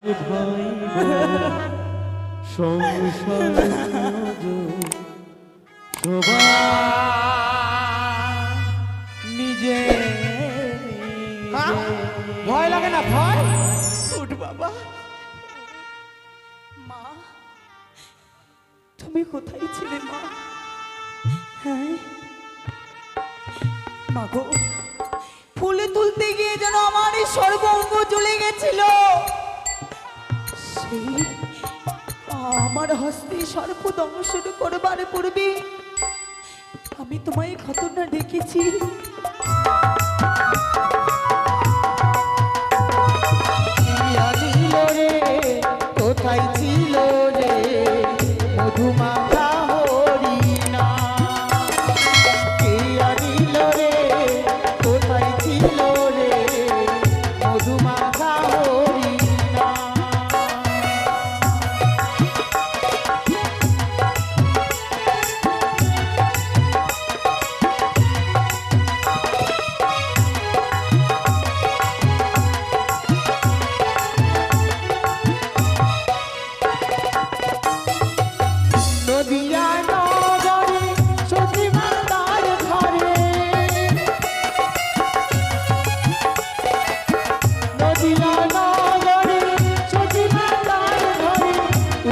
ভাই সংসার নিজে ভয় লাগে না? ভয় উঠ বাবা। মা, তুমি কোথায় ছিলে মা? হ্যাঁ মা গো, ফুলে তুলতে গিয়ে যেন আমার এই সর্বঙ্গ জ্বলে গেছিল। সেই আমার হস্তে সর্প দংশন করবার পূর্বে আমি তোমায় ঘটনা দেখেছি। কোথায় ছিল রে মধুমাখা হরিণা? কে আনিল রে? কোথায় ছিল রে মধুমাখা হরিণা? নদিয়া নগরে সতীমাতার ঘরে, নদিয়া নগরে সতীমাতার ঘরে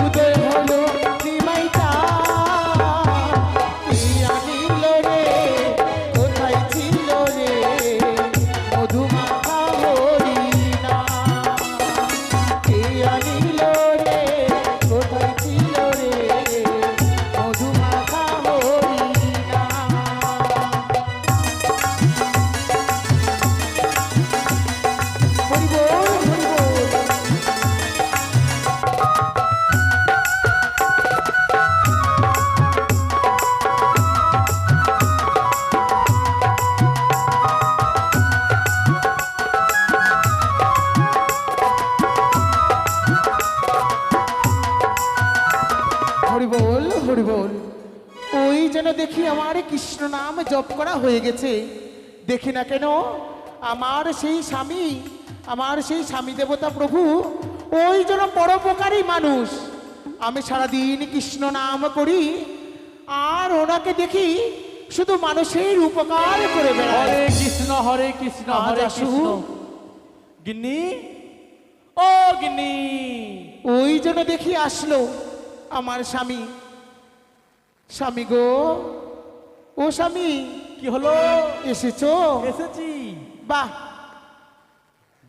উদয় হলো নিমাইটা। কে আনিল রে? কোথায় ছিল রে মধুমাখা হরিণা? কে আনিল রে? কোথায় ছিল রে মধুমাখা হরিণা? হরি বল, হরি বল। হরি বল, হরি বল। ওই যেন দেখি আমার কৃষ্ণ নাম জপ করা হয়ে গেছে। দেখি না কেন আমার সেই স্বামী, আমার সেই স্বামী দেবতা প্রভু ওই যেন পরোপকারী মানুষ। আমি সারাদিন কৃষ্ণ নাম করি আর ওনাকে দেখি শুধু মানুষের উপকার করে বেড়ায়। হরে কৃষ্ণ হরে কৃষ্ণ হরে আজ আসু। কৃষ্ণ। গিন্নি, ও গিন্নি, ওই যেন দেখি আসলো আমার স্বামী। স্বামী গো, ও স্বামী, কি হলো? এসেছো? এসেছি। বাহ,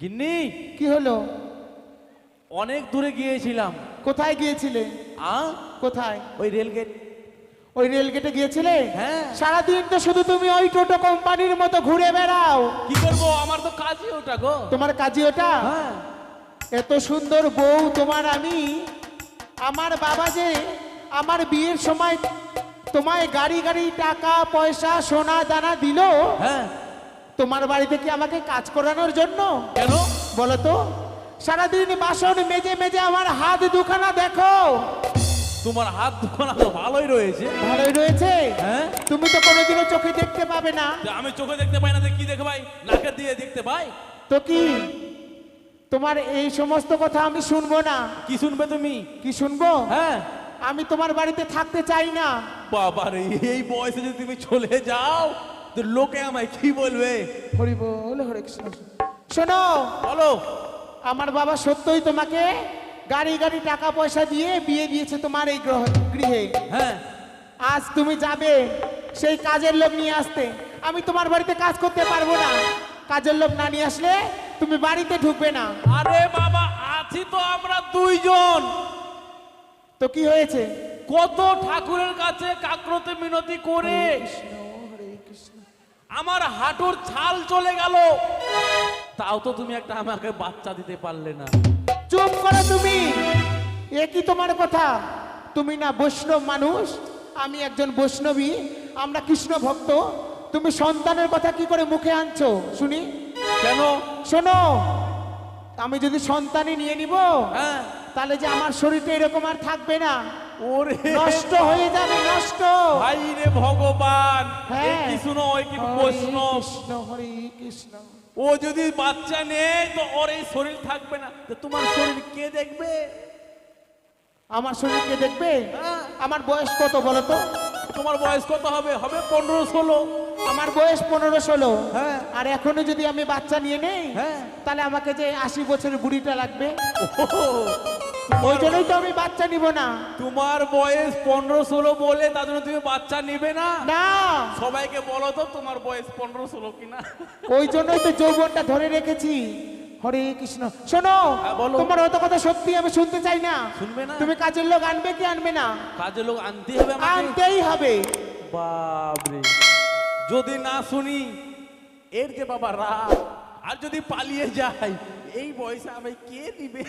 গিন্নি, কি হলো? অনেক দূরে গিয়েছিলাম। কোথায় গিয়েছিলে? কোথায়? ওই রেলগেট। ওই রেল গেটে গিয়েছিলে? হ্যাঁ। সারাদিন তো শুধু তুমি ওই টোটো কোম্পানির মতো ঘুরে বেড়াও। কি করব, আমার তো কাজই ওটা গো। তোমার কাজই ওটা? হ্যাঁ। এত সুন্দর বউ তোমার আমি, আমার বাবা যে আমার বিয়ের সময় তোমায় গাড়ি গাড়ি টাকা পয়সা সোনা দানা দিল হ্যাঁ। তোমার বাড়িতে কি আমাকে কাজ করানোর জন্য? কেন? বলো তো। সারাদিন বাসন মেজে মেজে আমার হাত দুখানা দেখো। তোমার হাত দুখানা তো ভালোই রয়েছে। ভালোই রয়েছে। হ্যাঁ। তুমি তো কোনোদিনও চোখে দেখতে পাবে না। যে আমি চোখে দেখতে পাই না, তো কি দেখে ভাই? নাকের দিয়ে দেখতে পাই। তো কি তোমার এই সমস্ত কথা আমি শুনবো না? কি শুনবে তুমি? কি শুনবো? হ্যাঁ। আমি তোমার বাড়িতে থাকতে চাই না। বাবারে, এই বয়সে যদি তুমি চলে যাও তো লোকে আমায় কি বলবে? হরি বল, হরে কৃষ্ণ। শোনো, বলো। আমার বাবা সত্যই তোমাকে গাড়ি গাড়ি টাকা পয়সা দিয়ে বিয়ে দিয়েছে তোমার এই গৃহে। হ্যাঁ। আজ তুমি যাবে সেই কাজের লোক নিয়ে আসতে। আমি তোমার বাড়িতে কাজ করতে পারবো না। কাজের লোক না নিয়ে আসলে তুমি বাড়িতে ঢুকবে না। আরে বাবা, আছি তো আমরা দুইজন। তো কি হয়েছে? কত ঠাকুরের কাছে কাকরতে মিনতি করে হরে কৃষ্ণ। আমার হাঁটুর ছাল চলে গেল, তাও তো তুমি একটা আমাকে বাচ্চা দিতে পারলে না। চুপ করো তুমি। এ কি তোমার কথা? তুমি না বৈষ্ণব মানুষ, আমি একজন বৈষ্ণবী, আমরা কৃষ্ণ ভক্ত। তুমি সন্তানের কথা কি করে মুখে আনছো শুনি? কেন? শোনো, আমি যদি সন্তানই নিয়ে নিব হ্যাঁ। তাহলে যে আমার শরীরটা এরকম আর থাকবে না। ওরে নষ্ট হয়ে যাবে, নষ্ট। ভাই রে ভগবান, হ্যাঁ। কি শুনো, ওই কি হরে বৈষ্ণব। কৃষ্ণ, হরে কৃষ্ণ। ও যদি বাচ্চা নেই তো ওর এই শরীর থাকবে না, তো তোমার শরীর কে দেখবে? আমার শরীরকে দেখবে? হ্যাঁ। আমার বয়স কত বলো তো? তোমার বয়স কত হবে? হবে 15-16। আমার বয়স 15-16। হ্যাঁ। আর এখনো যদি আমি বাচ্চা নিয়ে নেই, হ্যাঁ। তাহলে আমাকে যে 80 বছরের বুড়িটা লাগবে। ওহো, ওই জন্যই তো আমি বাচ্চা নিব না। তোমার বয়স 15-16 বলে তার জন্য তুমি বাচ্চা নিবে না? না, সবাইকে বলো তো তোমার বয়স 15-16 কিনা। ওই জন্যই তো যৌবনটা ধরে রেখেছি। হরে কৃষ্ণ। শোনো, হ্যাঁ, বলো। তোমার অত কথা সত্যি আমি শুনতে চাই না। শুনবে না? তুমি কাজের লোক আনবে কি আনবে না? কাজের লোক আনতে হবে আমাকে? আনতেই হবে। বাবরে, যদি না শুনি এর যে বাবা রাগ, আর যদি পালিয়ে যাই এই বয়সে আমি কে দিবে?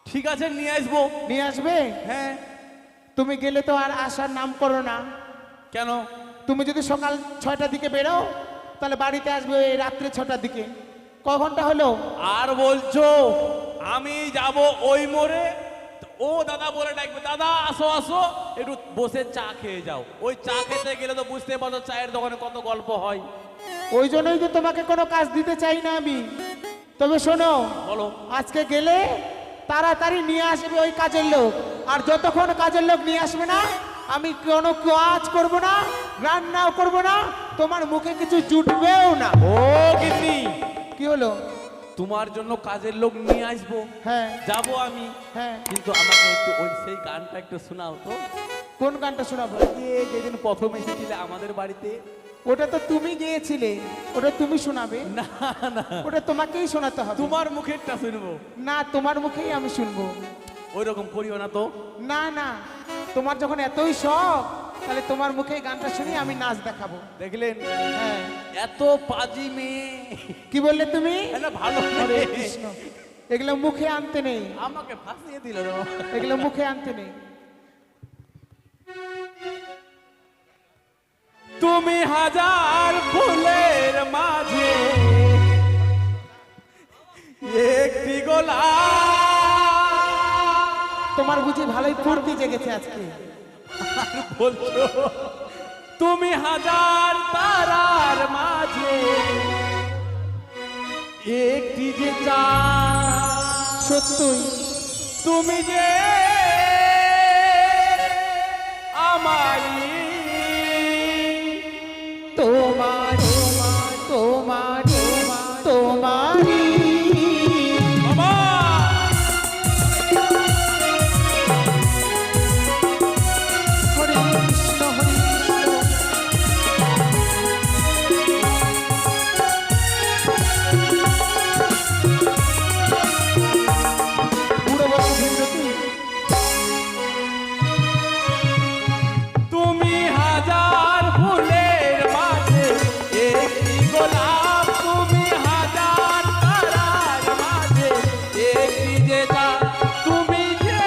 ঠিক আছে, নিয়ে আসবো। নিয়ে আসবে? হ্যাঁ। তুমি গেলে তো আর আসার নাম করো না। কেন? তুমি যদি সকাল 6টার দিকে বেরো, তাহলে বাড়িতে আসবে এই রাত্রে 6টার দিকে। ক ঘন্টা হলো? আর বলছো আমি যাব ওই মোড়ে, ও দাদা বলে ডাকবে, দাদা আসো আসো একটু বসে চা খেয়ে যাও। ওই চা খেতে গেলে তো বুঝতে পারছো চায়ের দোকানে কত গল্প হয়। ওই জন্যই তো তোমাকে কোনো কাজ দিতে চাই না আমি। তবে শোনো, বলো। আজকে গেলে তাড়াতাড়ি নিয়ে আসবে ওই কাজের লোক। আর যতক্ষণ কাজের লোক নিয়ে আসবে না, আমি কোনো কাজ করব না, রান্নাও করব না, তোমার মুখে কিছু জুটবেও না। ও গিন্নি, কি হলো? তোমার জন্য কাজের লোক নিয়ে আসবো, হ্যাঁ যাবো আমি, হ্যাঁ। কিন্তু আমাকে একটু ওই সেই গানটা একটু শোনাও তো। কোন গানটা শোনাবো? এই যেদিন প্রথম এসেছিলে আমাদের বাড়িতে। ওটা তো তুমি গিয়েছিলে, ওটা তুমি শোনাবে? না না, ওটা তোমাকেই শোনাতে হবে। তোমার মুখেরটা শুনবো। না, তোমার মুখেই আমি শুনবো। ওই রকম করিও না তো। না না, তোমার যখন এতই শখ, তাহলে তোমার মুখে গানটা শুনি আমি নাচ দেখাবো। দেখলেন, হ্যাঁ। এত পাজি মেয়ে। কি বললে তুমি? এটা ভালো হরে মেয়ে। কৃষ্ণ। এগুলো মুখে আনতে নেই, আমাকে ফাঁসিয়ে দিল রে। এগুলো মুখে আনতে নেই। তুমি হাজার ফুলের মাঝে একটি গোলাপ। তোমার বুঝি ভালোই ফুর্তি জেগেছে আজকে। বলছো তুমি হাজার তারার মাঝে একটি যে চাঁদ। সত্যই তুমি যে আমারই, তোমার তোমার তোমারই। বাবা হরে কৃষ্ণ হরে কৃষ্ণ। বুড়ো বয়সে ভীমরতি। তুমি হাজার ফুলের মাঝে একটি গোলাপ। তুমি হাজার তারার মাঝে একটি যে চাঁদ। তুমি যে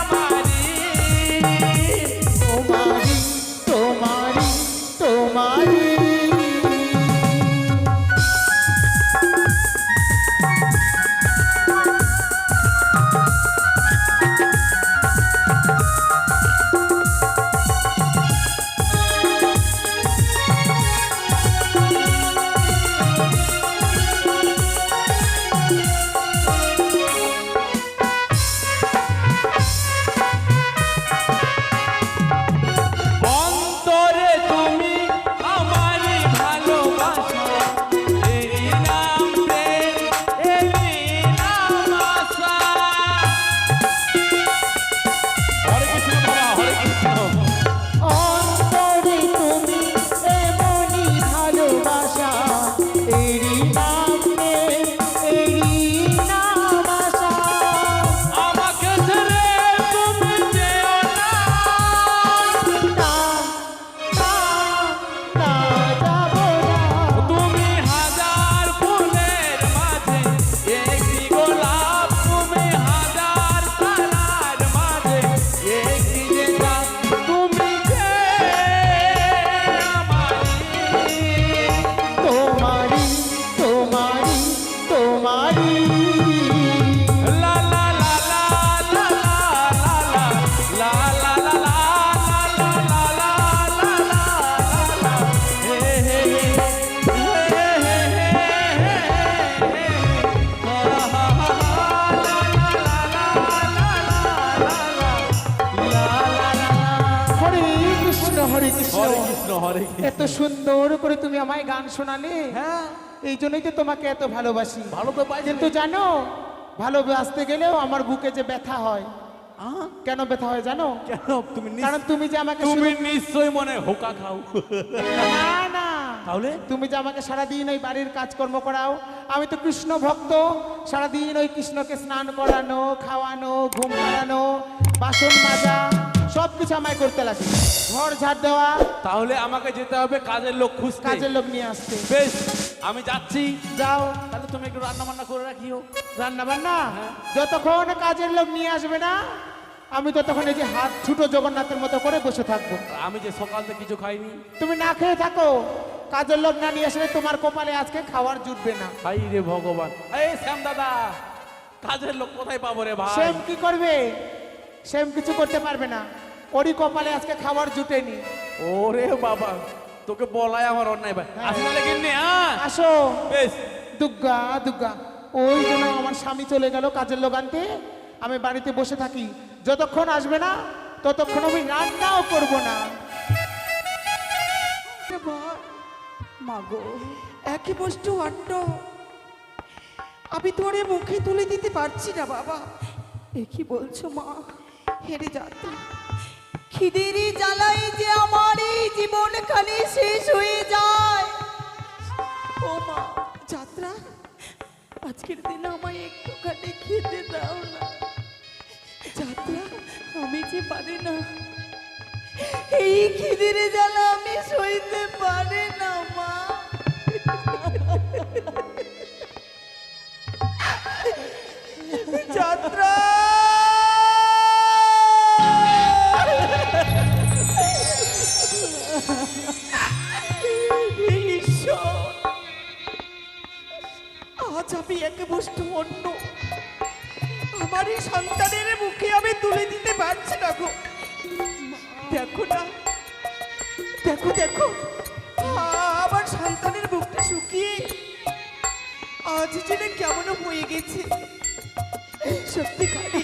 আমারই, তোমারি তোমারি তোমারি। অন্তরে তুমি আমারই ভালোবাসা। এরই নাম প্রেম, এরই নাম আশা। হরে কৃষ্ণ বাবা, হরে কৃষ্ণ। অন্তরে তুমি এমনই ভালোবাসা, এরই নাম প্রেম, এরই নাম আশা। আমাকে ছেড়ে তুমি যেও না। না না না, যাবো না। তুমি হাজার ফুলের মাঝে একটি গোলাপ। তুমি হাজার তারার মাঝে একটি যে চাঁদ। তুমি যে আমারই, তোমারি তোমারি কৃষ্ণ হরে কৃষ্ণ। এত সুন্দর করে তুমি আমায় গান শোনালে, হ্যাঁ এই জন্যই তো তোমাকে এত ভালোবাসি। ভালো তো পাই কিন্তু জানো, ভালোবাসতে গেলেও আমার বুকে যে ব্যথা হয়। আহ, কেন ব্যথা হয় জানো? কেন তুমি কারণ তুমি যে আমাকে তুমি শুধু- নিশ্চয়ই মনে হোকা খাও। না না, তাহলে তুমি যে আমাকে সারাদিন ওই বাড়ির কাজকর্ম করাও, আমি তো কৃষ্ণ ভক্ত। সারাদিন ওই কৃষ্ণকে স্নান করানো, খাওয়ানো, ঘুম পাড়ানো, বাসন মাজা সব কিছু আমায় করতে লাগে, ঘর ঝাড় দেওয়া, তাহলে আমাকে যেতে হবে কাজের লোক খুঁজতে। কাজের লোক নিয়ে আসতে। বেশ, আমি যাচ্ছি। যাও, তাহলে তুমি একটু রান্না বান্না করে রাখিও। রান্না বান্না যতক্ষণ কাজের লোক নিয়ে আসবে না, আমি ততক্ষণ এই যে হাত ছুটো জগন্নাথের মতো করে বসে থাকবো। আর আমি যে সকাল থেকে কিছু খাইনি। তুমি না খেয়ে থাকো, কাজের লোক না নিয়ে আসলে তোমার কপালে আজকে খাওয়ার জুটবে না। হাই রে ভগবান, এই শ্যাম দাদা, কাজের লোক কোথায় পাবো রে ভাই? সেম কি করবে? সেম কিছু করতে পারবে না, ওরই কপালে আজকে খাবার জুটেনি। ওরে বাবা, তোকে বলাই আমার অন্যায় ভাই। হ্যাঁ। আসলে নাকি নে, হ্যাঁ আসো। বেশ। দুগ্গা দুগ্গা, ওই জন্য আমার স্বামী চলে গেল কাজের লোক আনতে। আমি বাড়িতে বসে থাকি, যতক্ষণ আসবে না ততক্ষণ আমি রান্নাও করব না। মাগো, একই বস্তু অন্ন আমি তোর মুখে তুলে দিতে পারছি না বাবা। এ কি বলছো মা? হেরে যাত্রা, খিদেরি জ্বালাই যে আমার এই জীবন খালি শেষ হয়ে যায়। ও মা যাত্রা, আজকের দিন আমায় একটুখানি খেতে দাও না। যাত্রা, আমি যে পারি না, এই খিদের জ্বালা আমি সইতে পারি না মা। যাত্রা, ঈশ্বর, আজ আমি এক বস্তু অন্য আমার এই সন্তানের মুখে আমি তুলে দিতে পারছি না গো। দেখো না, দেখো দেখো, আমার সন্তানের বুকটা শুকিয়ে আজ যেন কেমন হয়ে গেছে। সত্যি খালি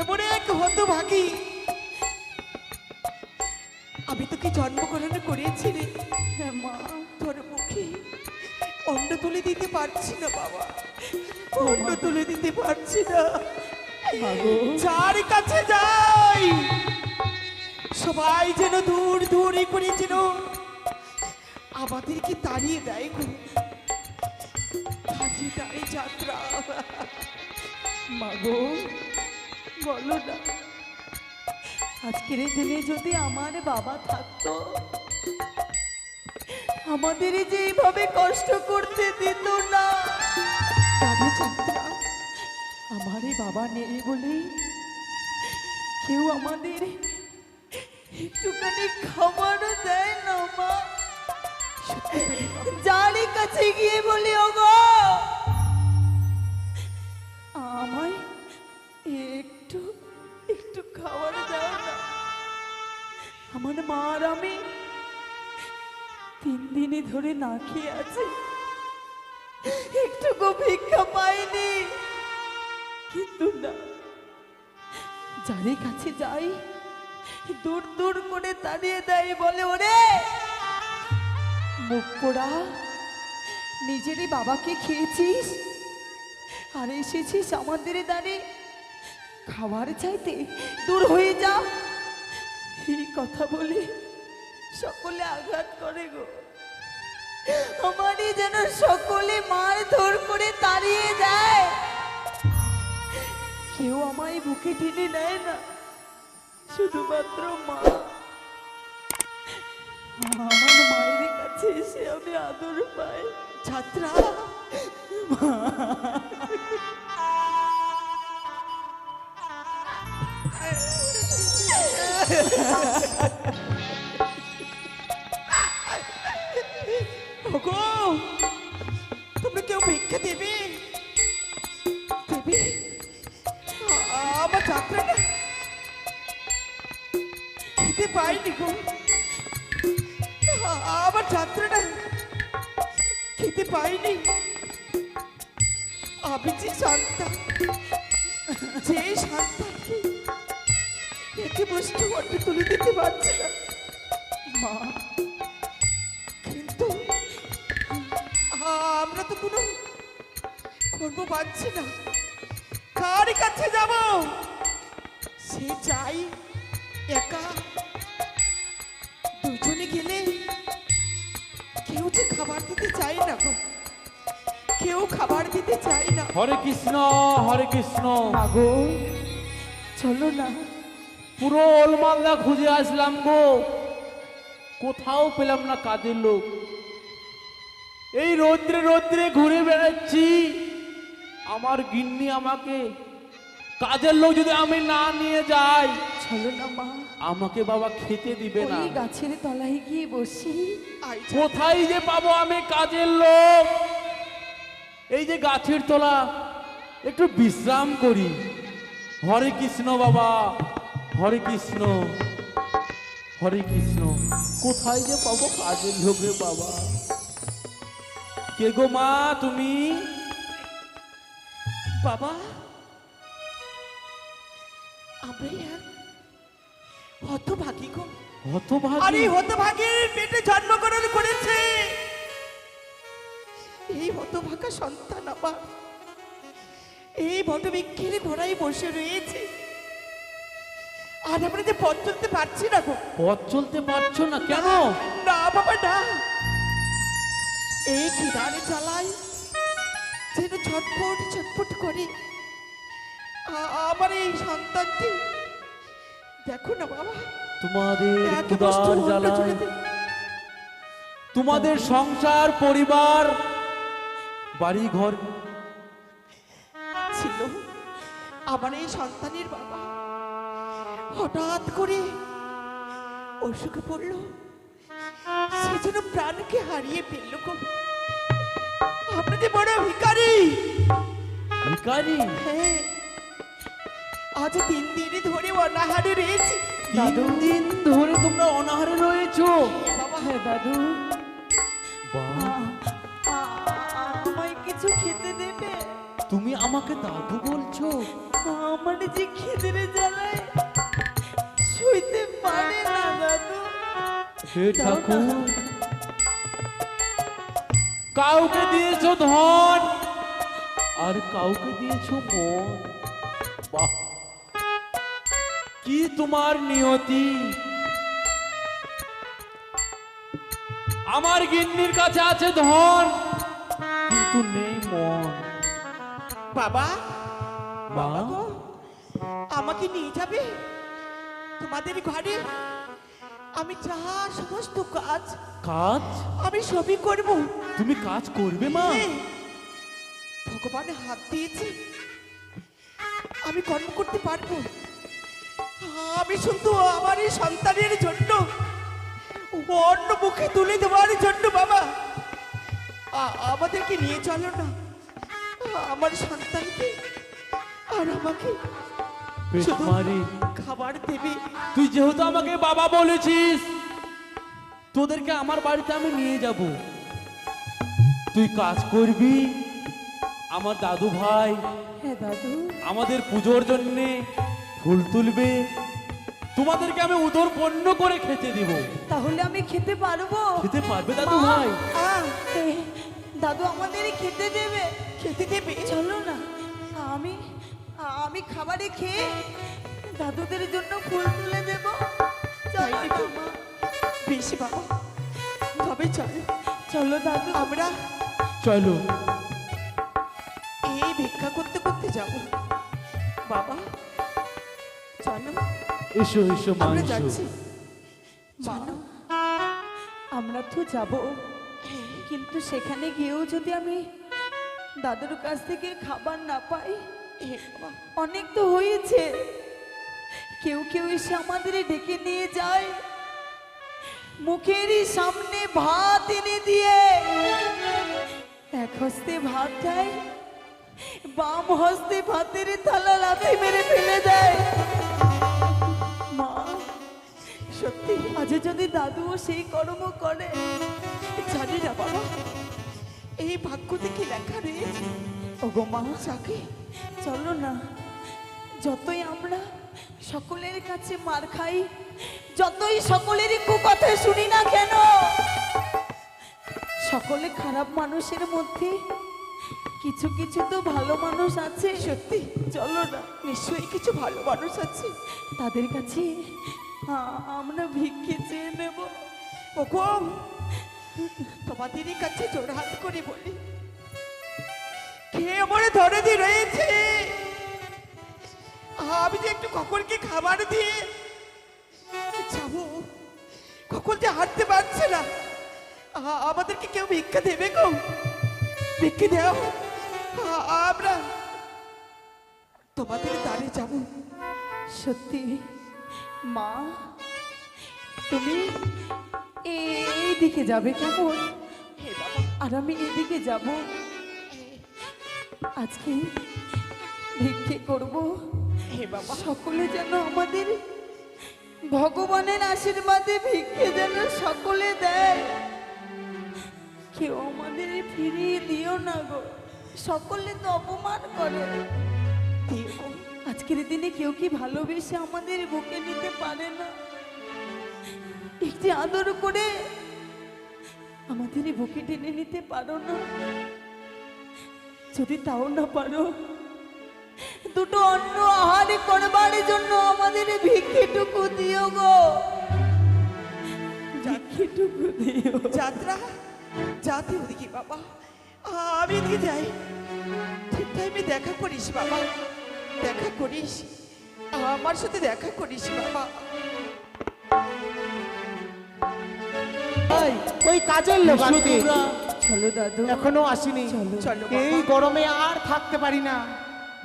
এমন এক হতভাগী, আমি তোকে জন্মগ্রহণ করেছি রে মা, তোর মুখে অন্ন তুলে দিতে পারছি না বাবা, অন্ন তুলে দিতে পারছি না। যার কাছে যাই সবাই যেন দূর দূরে করে যেন আমাদেরকে তাড়িয়ে দেয় গো, তাড়িয়ে দেয় যাত্রা। মাগো বলো না, আজকের এই দিনে যদি আমার বাবা থাকতো, আমাদের যে এইভাবে কষ্ট করতে দিত না। দাদা যাত্রা, আমার এই বাবা নেই বলেই কেউ আমাদের একটুখানি খাবারও দেয় না মা। যার কাছে গিয়ে বলি, ওগো আমায় একটু একটু খাবার দাও না। আমার মা আর আমি 3 দিনই ধরে না খেয়ে আছি, একটুকু ভিক্ষা পাইনি। কিন্তু না, যাদের কাছে যাই দূর দূর করে তাড়িয়ে দেয়, বলে ওরে মুখ পোড়া, নিজেরই বাবাকে খেয়েছিস আর এসেছিস আমাদের দ্বারে খাবার চাইতে, দূর হয়ে যা। এই কথা বলে সকলে আঘাত করে গো, আমারই যেন সকলে মার ধর করে তাড়িয়ে দেয়, কেউ আমায় বুকে টেনে নেয় না, শুধুমাত্র মা। আমার মায়ের কাছে এসে আমি আদর পাই। ছাত্রা তুমি কেউ ভিক্ষা দেবে? দেবে আমার যাত্রাটা খেতে পাইনি গো, আমার যাত্রাটা খেতে পাইনি। আমি যে সন্তান, যে সন্তানকে একে বস্তু অর্থ তুলে দিতে পারছি না, তো কোনো কর্ম পাচ্ছি না, কার কাছে যাব? সে চাই একা, দুজনে গেলে কেউ যে খাবার দিতে চায় না গো, কেউ খাবার দিতে চায় না। হরে কৃষ্ণ, হরে কৃষ্ণ। মাগো চলো না। পুরো ওলমালদা খুঁজে আসলাম গো, কোথাও পেলাম না কাজের লোক। এই রৌদ্রে রৌদ্রে ঘুরে বেড়াচ্ছি, আমার গিন্নি আমাকে কাজের লোক যদি আমি না নিয়ে যাই, চলো না মা, আমাকে বাবা খেতে দিবে না। ওই গাছের তলায় গিয়ে বসি। কোথায় যে পাবো আমি কাজের লোক? এই যে গাছের তলা, একটু বিশ্রাম করি। হরে কৃষ্ণ বাবা, হরে কৃষ্ণ, হরে কৃষ্ণ। কোথায় যে পাবো কাজের লোক রে বাবা? কে গো মা তুমি? বাবা, আমরা এক হতভাগী গো। হতভাগী? আরে হতভাগীর পেটে জন্মগ্রহণ করেছে এই হতভাগা সন্তান আমার এই বটবৃক্ষের ঘোড়ায় বসে রয়েছে। আর আমরা যে পথ চলতে পারছি না গো। পথ চলতে পারছো না কেন? না বাবা না, এই খিদারে জ্বালাই যেন ছটফট ছটফট করে আমার এই সন্তানটি। দেখো না বাবা, তোমাদের এক ক্ষুধার বস্তু অন্ন জ্বালায়, জুড়ে দে। তোমাদের সংসার পরিবার বাড়ি ঘর ছিল আমার এই সন্তানের বাবা হঠাৎ করে অসুখে পড়লো, সে যেন প্রাণকে হারিয়ে ফেললো গো। আপনি যে বড় ভিখারি। ভিখারি? হ্যাঁ, আজ 3 দিন ধরে অনাহারে রয়েছে। 3 দিন ধরে তোমরা অনাহারে রয়েছো? বাবা। হ্যাঁ দাদু, বাহ, আমায় কিছু খেতে দেবে? তুমি আমাকে দাদু বলছো? আমার যে খিদের জ্বালায় শুইতে পারে না দাদু। হে ঠাকুর, কাউকে দিয়েছো ধন আর কাউকে দিয়েছো মন। বাহ, কি তোমার নিয়তি! আমার গিন্নির কাছে আছে ধন, কিন্তু নেই মন। বাবা, মা, গো, আমাকে নিয়ে যাবে তোমাদের ঘরে? আমি যা সমস্ত কাজ কাজ? আমি সবই করব। তুমি কাজ করবে মা? হ্যাঁ, ভগবান হাত দিয়েছে, আমি কর্ম করতে পারবো। আমি শুধু আমার এই সন্তানের জন্য অন্য মুখে তুলে দেওয়ার জন্য বাবা আমাদেরকে নিয়ে চলো না, আমার সন্তানকে আর আমাকে বেশ শুধু মারি, খাবার দেবে। তুই যেহেতু আমাকে বাবা বলেছিস, তোদেরকে আমার বাড়িতে আমি নিয়ে যাব। তুই কাজ করবি, আমার দাদু ভাই হ্যাঁ দাদু, আমাদের পুজোর জন্য ফুল তুলবে, তোমাদেরকে আমি উদর পণ্য করে খেতে দিব। তাহলে আমি খেতে পারবো? খেতে পারবে দাদু মা, ভাই? দাদু আমাদের খেতে দেবে? খেতে দেবে, চলো না। আমি আমি খাবারে খেয়ে দাদুদের জন্য ফুল তুলে দেব। চলো না মা। বেশি বাবা, তবে চলো চলো দাদু, আমরা চলো। এই ভিক্ষা করতে করতে যাব। বাবা চলো, এসো এসো মা, আমরা এসো। যাচ্ছি। চলো, আমরা তো যাব, কিন্তু সেখানে গিয়েও যদি আমি দাদুর কাছ থেকে খাবার না পাই, অনেক তো হয়েছে, কেউ কেউ এসে আমাদের ডেকে নিয়ে যায়, মুখেরই সামনে ভাত এনে দিয়ে এক হস্তে ভাত খায়, বাম হস্তে ভাতের থালা লাথি মেরে ফেলে দেয়। মা, সত্যি আজ যদি দাদুও সেই কর্ম করে, জানি না বাবা এই ভাগ্য থেকে লেখা রয়েছে। ওগো মা, চাকে চলো না, যতই আমরা সকলের কাছে মার খাই, যতই সকলেরই কুকথা শুনি না কেন, সকলে খারাপ মানুষের মধ্যে কিছু কিছু তো ভালো মানুষ আছে। সত্যি, চলো না, নিশ্চয়ই কিছু ভালো মানুষ আছে, তাদের কাছে আমরা ভিক্ষে চেয়ে নেব। ওগো, তোমাদেরই কাছে জোড়হাত করে বলি, খেয়ে মরে ধরে দিয়ে রয়েছে, আমি যে একটু কখনকে খাবার দিয়ে যাবো, কখন যে হাঁটতে পারছে না, আমাদেরকে কেউ ভিক্ষা দেবে গো? ভিক্ষে দাও, আমরা তোমাদের দ্বারে যাব। সত্যি মা, তুমি এই দিকে যাবে কেমন? আর আমি এদিকে যাব। আজকে ভিক্ষে করব, সকলে যেন আমাদের ভগবানের আশীর্বাদে ভিক্ষে যেন সকলে দেয়। কেউ আমাদের ফিরিয়ে দিও না গো, সকলে তো অপমান করে। আজকের দিনে কেউ কি ভালোবেসে আমাদের বুকে নিতে পারে না? একটি আদর করে আমাদের বুকে টেনে নিতে পারো না? যদি তাও না পারো, দুটো অন্ন আহার করবার জন্য আমাদের ভিক্ষেটুকু দিও গো, ভিক্ষেটুকু দিও। যাত্রা যাতে ওদিকে বাবা, আমি এদিকে যাই, ঠিক টাইমে দেখা করিস বাবা, দেখা করিস, আমার সাথে দেখা করিস বাবা। ওই কাজের লোক আসবে, চলো দাদু, এখনো আসেনি। চলো এই গরমে আর থাকতে পারি না,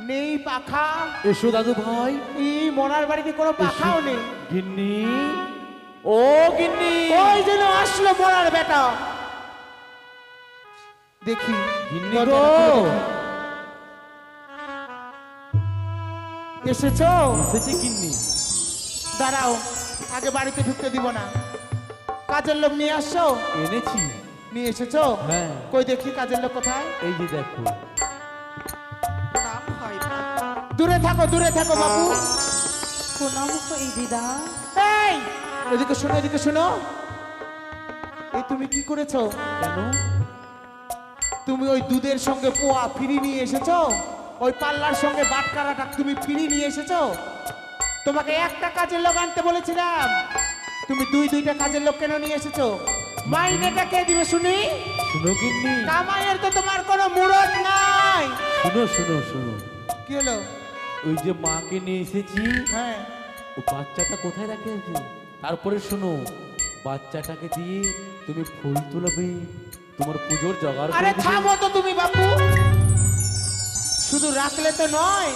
নেই পাখা। এসো দাদু ভাই। এই মরার বাড়িতে কোনো পাখাও নেই। গিন্নি, ও গিন্নি, ওই জন্য আসলো মরার বেটা। দেখি গিন্নি দাদু, গো। এসেছো? এসেছি গিন্নি। দাঁড়াও, আগে বাড়িতে ঢুকতে দিব না। কাজের লোক নিয়ে আসছো? এনেছি। নিয়ে এসেছো? হ্যাঁ। কই দেখি কাজের লোক কোথায়? এই যে দেখো। প্রণাম হয়, দূরে থাকো, দূরে থাকো বাবু। প্রণাম হয় দিদা। এই এদিকে শোনো, এদিকে শোনো। এই তুমি কি করেছো? কেন? তুমি ওই দুধের সঙ্গে পোয়া ফিরি নিয়ে এসেছো? ওই পাল্লার সঙ্গে বাটকারাটা তুমি ফিরি নিয়ে এসেছো? তোমাকে একটা কাজের লোক আনতে বলেছিলাম, তুমি দুইটা কাজের লোক কেন নিয়ে এসেছো? মাইনেটা কে দিবে শুনি? শুনো গিন্নি, কামাইয়ের তো তোমার কোনো মুরত নাই। শুনো শুনো শুনো। কি হলো? ওই যে মাকে নিয়ে এসেছি, হ্যাঁ, ও বাচ্চাটা কোথায় রাখে আছে? তারপরে শোনো, বাচ্চাটাকে দিয়ে তুমি ফুল তুলবে, তোমার পুজোর জোগাড় আরে করে দিবে। থামো তো তুমি বাপু। শুধু রাখলে তো নয়,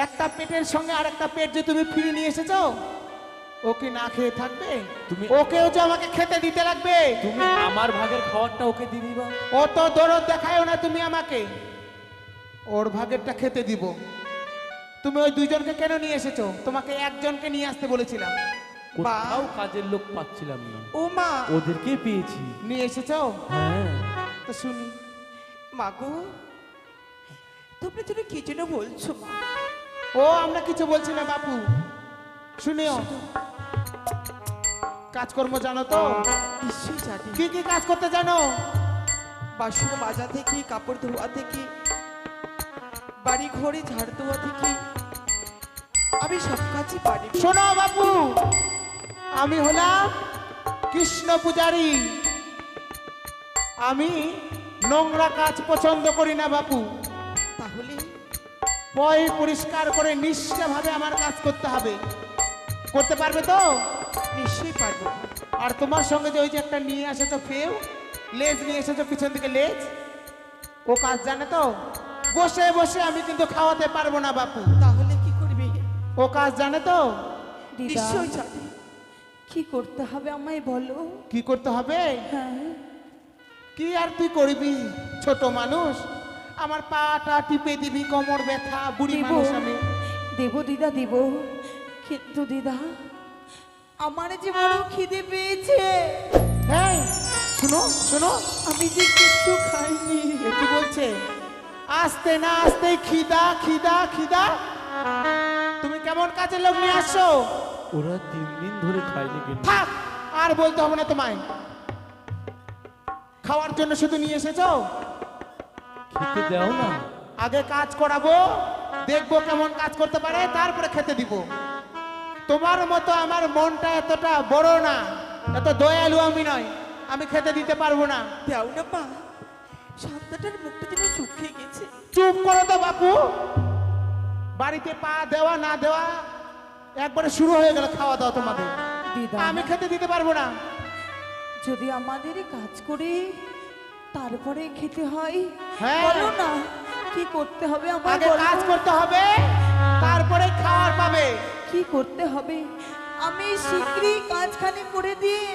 একটা পেটের সঙ্গে আর একটা পেট যে তুমি ফিরে নিয়ে এসেছো, ও কি না খেয়ে থাকবে? তুমি- ওকেও যে আমাকে খেতে দিতে লাগবে। তুমি আমার ভাগের খাবারটা ওকে দিয়ে দিবা। ও তো দরদ দেখায়ও না তুমি আমাকে, ওর ভাগেরটা খেতে দিব। তুমি ওই দুইজনকে কেন নিয়ে এসেছো? তোমাকে একজনকে নিয়ে আসতে বলেছিলাম। কোথাও কাজের লোক পাচ্ছিলাম না, ও মা, ওদেরকে পেয়েছি। নিয়ে এসেছো? হ্যাঁ। তো শুনি। মাগো, তোমরা যেন কি যেন বলছো মা? ও আমরা কিছু বলছি না বাপু, শুনিও। কাজকর্ম জানো তো? নিশ্চয়ই জানি। কি কি কাজ করতে জানো? বাসন মাজা থেকে, কাপড় ধোয়া থেকে, বাড়ি ঘরে ঝাড় দেওয়া থেকে, আমি সব কাজই পারি। শোনো বাপু, আমি হলাম কৃষ্ণ পূজারী। আমি নোংরা কাজ পছন্দ করি না বাপু। তাহলে পয় পরিষ্কার করে নিষ্ঠাভাবে আমার কাজ করতে হবে। করতে পারবে তো? নিশ্চয়ই পারবো। আর তোমার সঙ্গে যে ওই যে একটা নিয়ে এসেছো ফেউ, লেজ নিয়ে এসেছো পিছন দিকে লেজ, ও কাজ জানে তো? বসে বসে আমি কিন্তু খাওয়াতে পারবো না বাপু। তাহলে কি করবে? ও কাজ জানে তো? নিশ্চয়ই জানি। কি করতে হবে আমায় বলো। কি করতে হবে? হ্যাঁ, কি আর তুই করবি, ছোট মানুষ, আমার পাটা টিপে দিবি, কোমর ব্যথা, বুড়ি দেব, মানুষ আমি। দেব দিদা দেব, কিন্তু দিদা আমার যে বড় খিদে পেয়েছে। এই শুনো শোনো, আমি যে কিছু খাইনি। এ কি বলছে? আস্তে না আস্তে খিদা খিদা খিদা। তুমি কেমন কাজের লোক নিয়ে আসছো? ওরা 3 দিন ধরে খায়নি গিন্নি। থাক, আর বলতে হবে না তোমায়। খাওয়ার জন্য শুধু নিয়ে এসেছো? খেতে দাও না। আগে কাজ করাবো, দেখবো কেমন কাজ করতে পারে, তারপরে খেতে দিব। তোমার মতো আমার মনটা এতটা বড় না, এত দয়ালু আমি নয়, আমি খেতে দিতে পারবো না। দাও না মা, সন্তানটার মুখটা যেন শুকিয়ে গেছে। চুপ করো তো বাপু, বাড়িতে পা দেওয়া না দেওয়া একবারে শুরু হয়ে গেল খাওয়া দাওয়া তোমাদের। দিদা, আমি খেতে দিতে পারবো না। যদি আমাদের কাজ করে তারপরে খেতে হয়, হ্যাঁ। বলো না কি করতে হবে আমার, আগে বলো। কাজ করতে হবে, তারপরে খাওয়ার পাবে। কি করতে হবে? আমি শীঘ্রই কাজখানি করে দিয়ে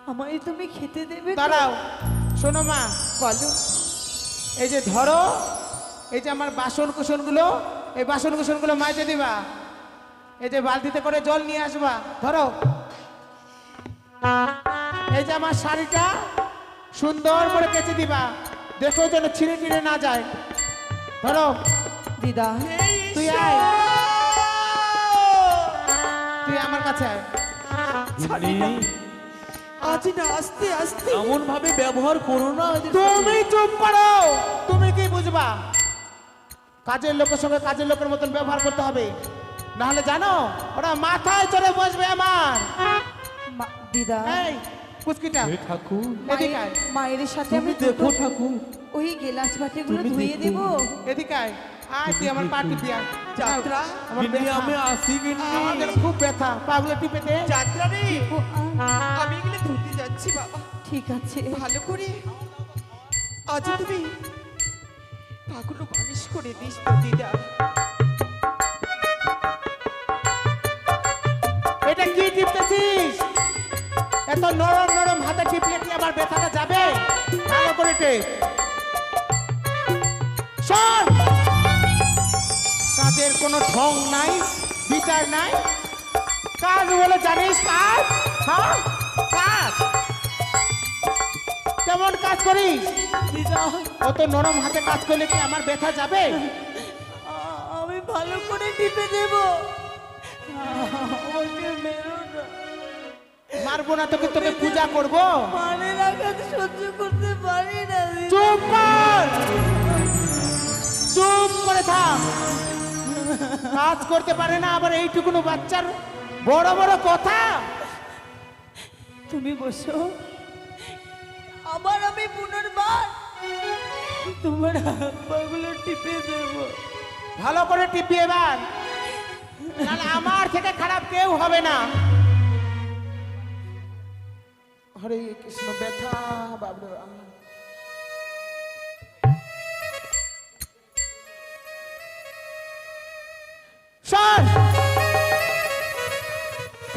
আমায় তুমি খেতে দেবে তো? দাঁড়াও, শোনো মা, বলো। এই যে ধরো, এই যে আমার বাসন কুসনগুলো, এই বাসন কুসনগুলো মাজে দিবা। এই যে বালতিতে করে জল নিয়ে আসবা, ধরো। এই যে আমার শাড়িটা সুন্দর করে কেচে দিবা, দেখো যেন ছিঁড়ে টিড়ে না যায়। ধরো, দিদা, তুই আয়, তুই আমার কাছে আয়। গিন্নি, আজ না আস্তে আস্তে এমন ভাবে ব্যবহার করো না এদের সাথে। তুমি চুপ করো, তুমি কি বুঝবা? কাজের লোকের সঙ্গে কাজের লোকের মতন ব্যবহার করতে হবে, নাহলে জানো ওরা মাথায় চড়ে বসবে আমার। দিদা, এই পুচকিটা, হে ঠাকুর, এদিকে আয়, মায়ের সাথে তুমি আমি দেখো ঠাকুর। ওই গেলাস বাটিগুলো তুমি ধুয়ে দেখো। দেব। এদিকে আয়, আয় তুই আমার পা টিপি আয়। যাত্রা, আমার গিন্নি, ব্যথা, আমি আসি গিন্নি। আমাদের খুব ব্যথা, পাগুলো টিপে দে। যাত্রা রে, আমি এগুলো ধুতে যাচ্ছি বাবা। ঠিক আছে, ভালো করে আজ তুমি পাগুলো মালিশ করে দিস তো দিদা। এটা কি টিপতেছিস? এত নরম নরম হাতে টিপলে কি আমার ব্যথাটা যাবে? ভালো করে টেপ। শোন, কাজের কোনো ঢং নাই, বিচার নাই। কাজ বলে জানিস কাজ? হ্যাঁ, কাজ কেমন কাজ করিস? দিদা, অত নরম হাতে কাজ করলে কি আমার ব্যথা যাবে? আমি ভালো করে টিপে দেব। আমাকে মেরো না, মারবো না তোকে, তোকে পূজা করবো। মানের আঘাত সহ্য করতে পারি না দিদা। চুপ কর, চুপ করে থাক। কাজ করতে পারে না, আবার এইটুকুনো বাচ্চার বড় বড় কথা। তুমি বসো, আবার আমি পুনর্বার তোমার হাত পাগুলো টিপে দেব। ভালো করে টিপি এবার, নাহলে আমার থেকে খারাপ কেউ হবে না। হরে কৃষ্ণ, ব্যথা বাবরে বাবা। শোন,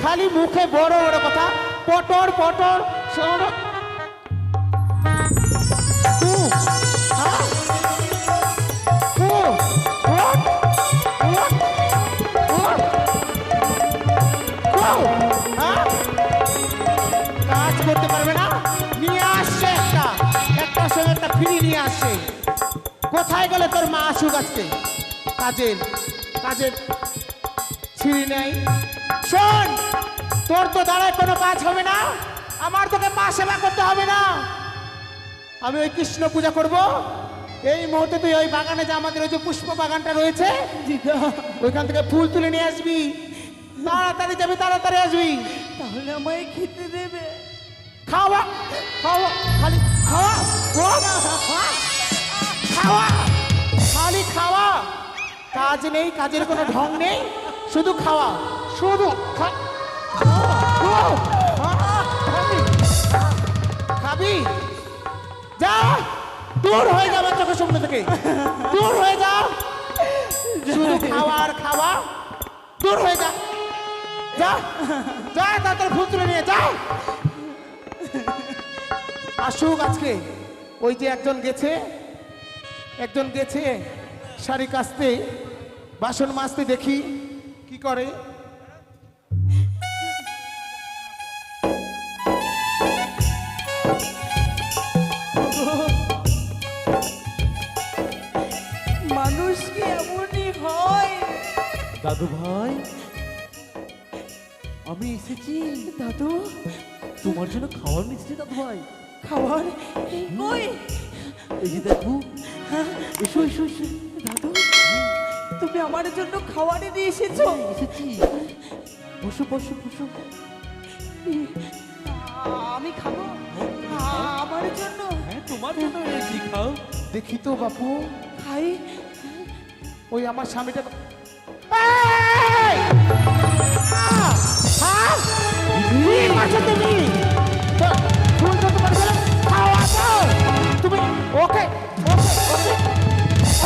খালি মুখে বড় বড় কথা, পটর পটর। শোন, কাজ করতে পারবে না, নিয়ে আসছে একটার সঙ্গে একটা ফিরি নিয়ে আসছে। কোথায় গেলে তোর মা আসুক আজকে? কাজের কাজের ছিঁড়ি নেই। শোন, তোর তো দাঁড়ায় কোনো কাজ হবে না, আমার তোকে পা সেবা করতে হবে না। আমি ওই কৃষ্ণ পূজা করব। এই মুহূর্তে তুই ওই বাগানে, যে আমাদের ওই যে পুষ্প বাগানটা রয়েছে, ওইখান থেকে ফুল তুলে নিয়ে আসবি। তাড়াতাড়ি যাবি, তাড়াতাড়ি আসবি। তাহলে আমায় খেতে দেবে? খাওয়া খাওয়া, খালি খাওয়া, খাওয়া, খালি খাওয়া। কাজ নেই, কাজের কোনো ঢং নেই, শুধু খাওয়া, শুধু খাবি। যা, দূর হয়ে যাবে চোখের সামনে থেকে, দূর হয়ে যা। শুধু খাওয়া আর খাওয়া, দূর হয়ে যা। যা যা, তাড়াতাড়ি ফুল তুলে নিয়ে যা। আসুক আজকে। ওই যে একজন গেছে শাড়ি কাচতে, বাসন মাজতে, দেখি কি করে। মানুষ কি এমনই হয়? দাদু ভাই, আমি এসেছি। দাদু, তোমার জন্য খাবার নিচ্ছি দাদু ভাই। খাবার ওই এই যে দেখো, হ্যাঁ, এসো এসো এসো। দাদু তুমি আমার জন্য খাবার নিয়ে এসেছো। এসেছি, বসো বসো বসো। আমি খাবো আমার জন্য। হ্যাঁ, তোমার জন্য এনেছি, খাও। দেখি তো বাপু, খাই। ওই আমার স্বামীটা এই! হ্যাঁ? কি করছো তুমি? ফুল তো তোমার গেলে খাওয়া দাও। তুমি ওকে ওকে ওকে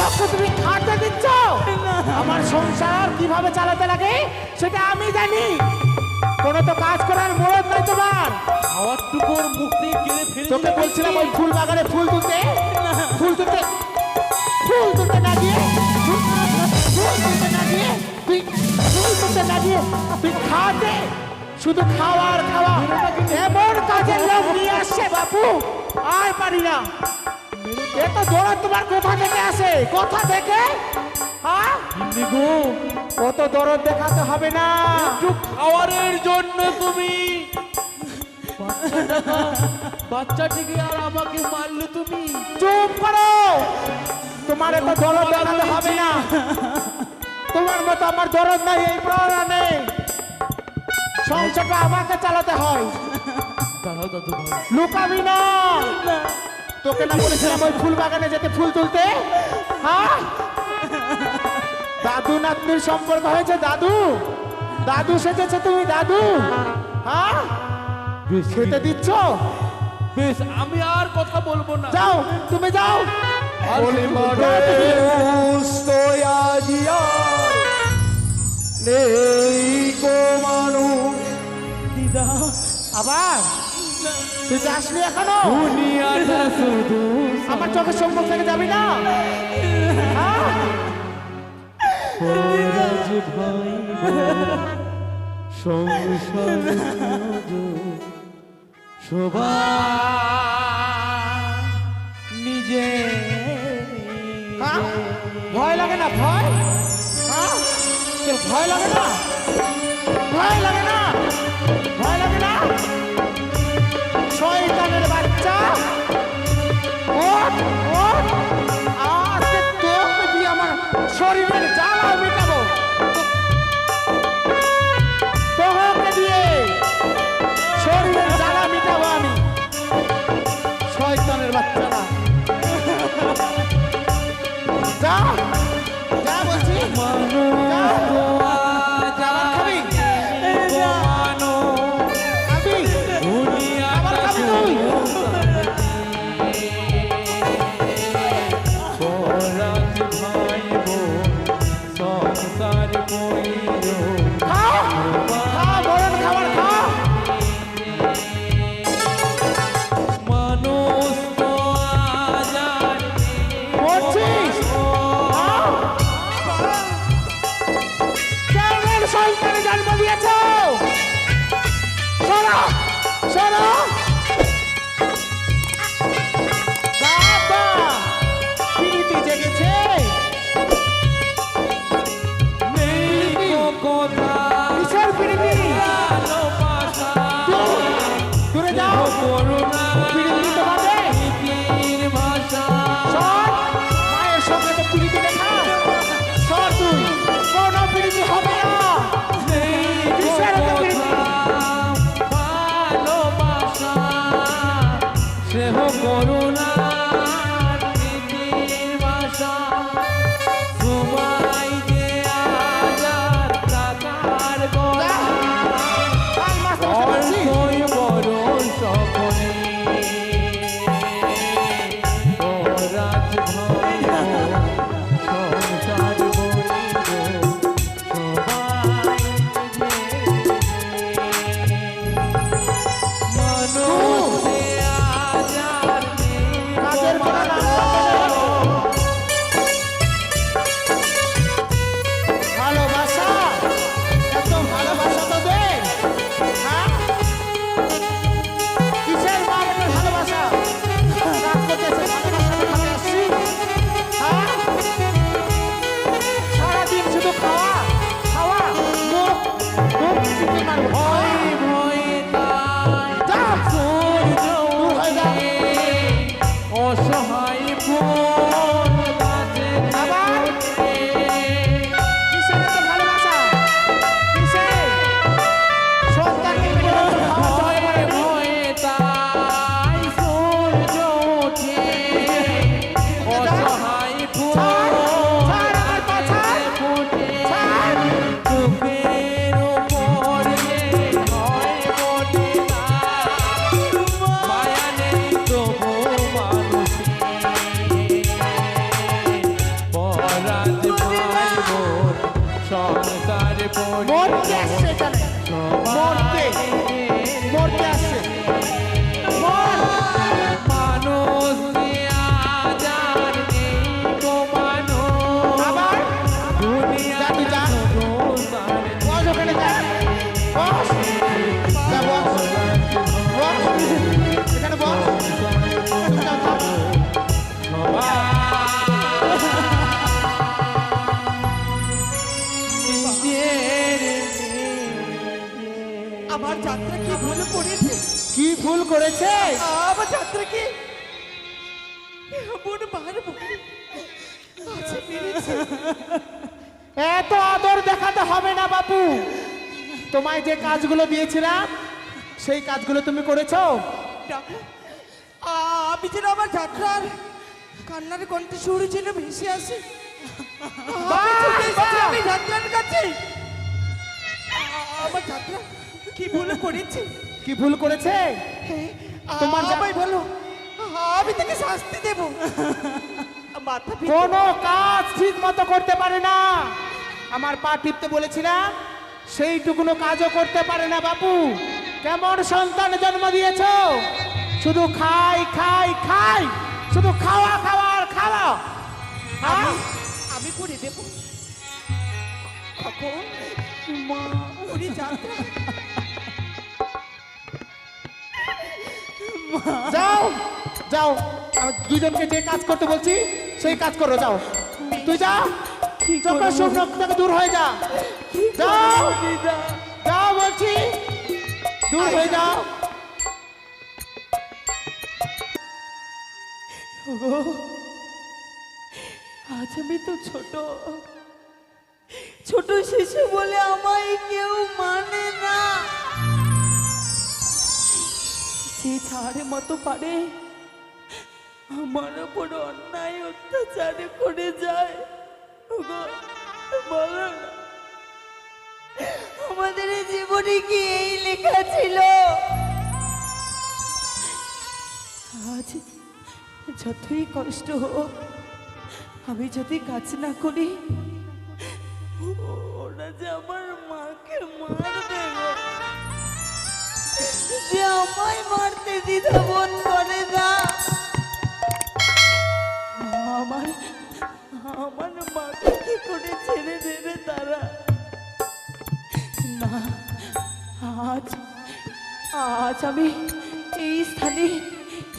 ওকে তুমি খাতে দিচ্ছ? আমার সংসার কিভাবে চালাতে লাগে সেটা আমি জানি। কোনো তো কাজ করার মরদ নাই তোমার। খাওয়ার টুকুর মুখ থেকে কেড়ে ফেলে তোকে বলছিলাম ওই ফুল বাগানে ফুল তুলতে, ফুল তুলতে, ফুল তুলতে না গিয়ে, ফুল তুলতে না গিয়ে, তুই ফুল তুলতে না গিয়ে তুই খাওয়াতে, শুধু খাওয়ার খাওয়া। এমন কাজের লোক নিয়ে আসছে বাপু, আর পারি না। এত দৌড় তোমার কোথা থেকে আসে? কোথা থেকে? হ্যাঁ, গো, অত দরদ দেখাতে হবে না। একটু খাওয়ারের জন্য তুমি বাচ্চাটিকে আর আমাকে মারলে তুমি। চুপ করো, তোমার এত দরদ দেখাতে হবে না। তোমার মতো আমার দরদ নাই এই প্রাণে। সংসারটা আমাকে চালাতে হয়, দাঁড়াও দাদু ভাই, লুকাবি না। তোকে না বলেছিলাম ওই ফুল বাগানে যেতে ফুল তুলতে? হ্যাঁ, দাদু নাতনির সম্পর্ক হয়েছে। দাদু দাদু সেজেছে তুমি, দাদু। হ্যাঁ, বেশ খেতে দিচ্ছ? বেশ, আমি আর কথা বলবো না। যাও, তুমি যাও। আর কিছু বলবো না। দিদা, আবার তুই যাসনি এখনো? দুনিয়াটা শুধু আমার চোখের সম্মুখ থেকে যাবি না? হ্যাঁ? ফরাজ ভাই সংসার সবাই নিজে হ্যাঁ? ভয় লাগে না? ভয়? হ্যাঁ? তোর ভয় লাগে না? ভয় লাগে না? ভয় লাগে না? শয়তানের বাচ্চা, ওঠ, ওঠ। আজকে তোকে দিয়ে আমার শরীরের জ্বালা মেটাবো। তোকে দিয়ে শরীরের জ্বালা মেটাবো আমি। শয়তানের বাচ্চারা, যা যা বলছি, যা। আবার খাবি? খাবি? আবার খাবি তুই? মরতে আসছে এখানে, মরতে, মরতে আসছে, মর। মানুষ আজ আর নেই তো মানুষ, আবার দুনিয়া যা তুই যা, বস ওখানে যা, বস, যা বস, বস, এখানে বস, যা, যা। আমার যাত্রা কি ভুল করেছে? কি ভুল করেছে? আমার যাত্রা কি এমন বার বলে আজ মেরেছে? এত আদর দেখাতে হবে না বাপু, তোমায় যে কাজগুলো দিয়েছিলাম সেই কাজগুলো তুমি করেছো? ডাকো। আমি যেন আমার যাত্রার কান্নার কণ্ঠে সুর যেন ভেসে আসে। আমি ছুটে এসেছি আমি যাত্রার কাছে। আমার যাত্রা কি ভুল করেছে? কি ভুল করেছে? তোমার আমায় বলো, আমি তাকে শাস্তি দেব। মাথা পিছু। কোনো কাজ ঠিক মতো করতে পারে না, আমার পা টিপতে বলেছিলাম সেইটুকুনো কাজও করতে পারে না বাপু। কেমন সন্তান জন্ম দিয়েছো, শুধু খাই খাই খাই, শুধু খাওয়া খাওয়া আর খাওয়া। হ্যাঁ? আমি করে দেব। কখন মা ওরে যাত্রা যাও যাও, আমি দুজনকে যে কাজ করতে বলছি সেই কাজ করো, যাও তুই যা, চোখের স্বপ্ন থেকে দূর হয়ে যা, যাও যাও বলছি, দূর হয়ে যাও। আজ আমি তো ছোট ছোট শিশু বলে আমায় কেউ মানে না। যে ছাড়ে মতো পারে আমার উপর অন্যায় অত্যাচার করে যায়। ওগো, বলো না, আমাদের এই জীবনে কি এই লেখা ছিল? আজ যতই কষ্ট হোক, আমি যদি কাজ না করি ওরা যে আমার মাকে মারবে গো। যে আমায় মারতে দ্বিধাবোধ করে না। আমার আমার মাকে কি করে ছেড়ে দেবে তারা? না, আজ আজ আমি এই স্থানে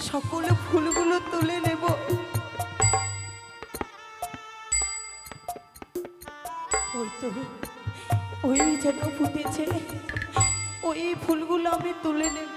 সকল ফুলগুলো তুলে নেব। ওই তো, ওই যেন ফুটেছে, ওই ফুলগুলো আমি তুলে নেব।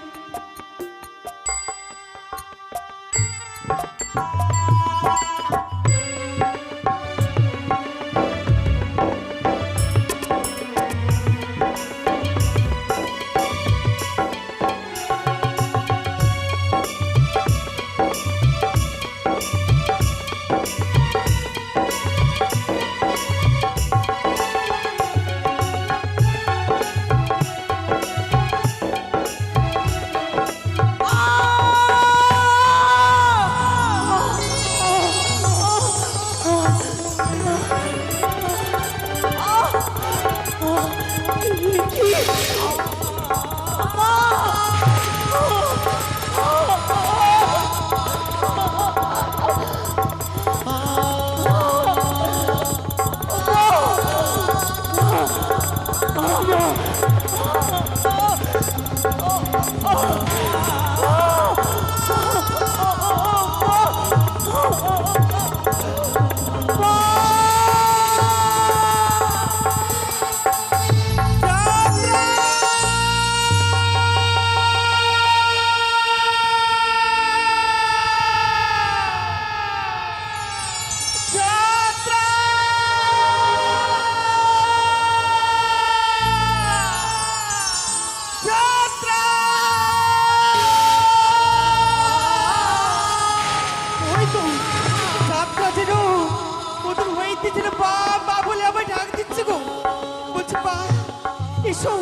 এসো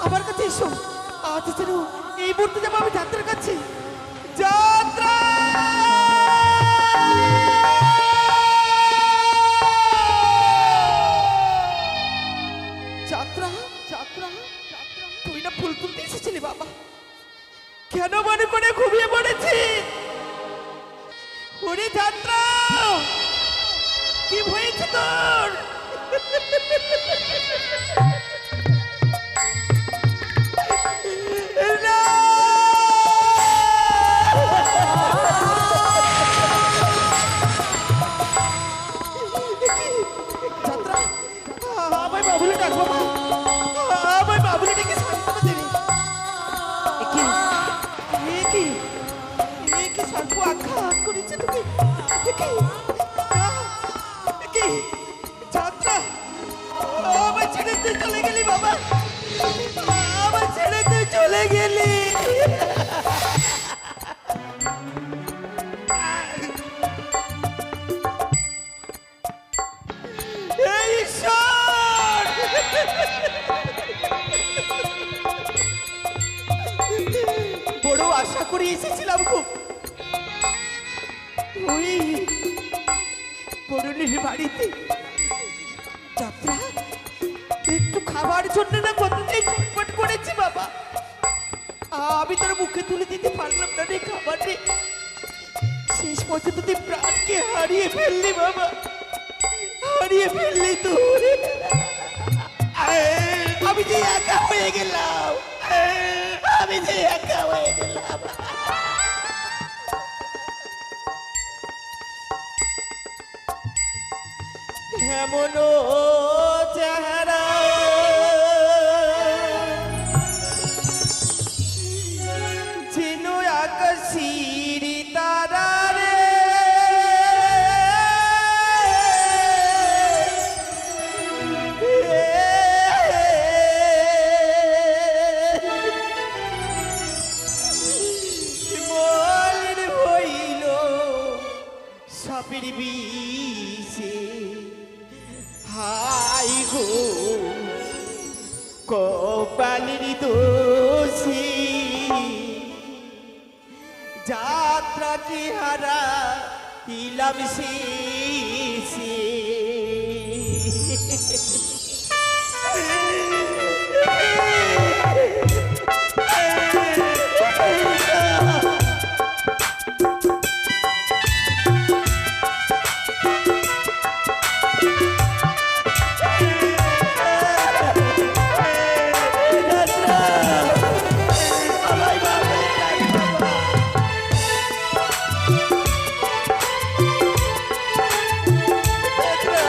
আমার কাছে এসো। আজ যেন এই মুহূর্তে যাবো আমি যাত্রার কাছে। যাত্রা যাত্রা হয়েছে তোর? না! যাত্রা, আমায় বাবুলে ডাকবো মা। আমায় বাবুলে ডেকে সান্ত্বনা দেবে। একি একি একি সর্ব আঘাত করেছে তোকে। একি একি যাত্রা, আমায় ছেড়ে তুই চলে গেলি বাবা। আমায় ছেড়ে তুই চলে গেলি। এই ঈশ্বর! বড় আশা করে এসেছিলাম খুব, তুই বরুণের বাড়িতে যাত্রা একটু খাবার জন্য না কতটাই ছটফট করেছি বাবা। আমি তোর মুখে তুলে দিতে পারলাম না রে খাবার রে। শেষ পর্যন্ত তুই প্রাণকে হারিয়ে ফেললি বাবা, হারিয়ে ফেললি তুই। আমি যে একা হয়ে গেলাম, আমি যে একা হয়ে গেলাম। এমন চেহারা যেন আকাশের তারা রে, মন হইল সাপের বিষে। হাই গো কপালের দোষী, যাত্রাকে হারা ইলাম শেষে। যাত্রা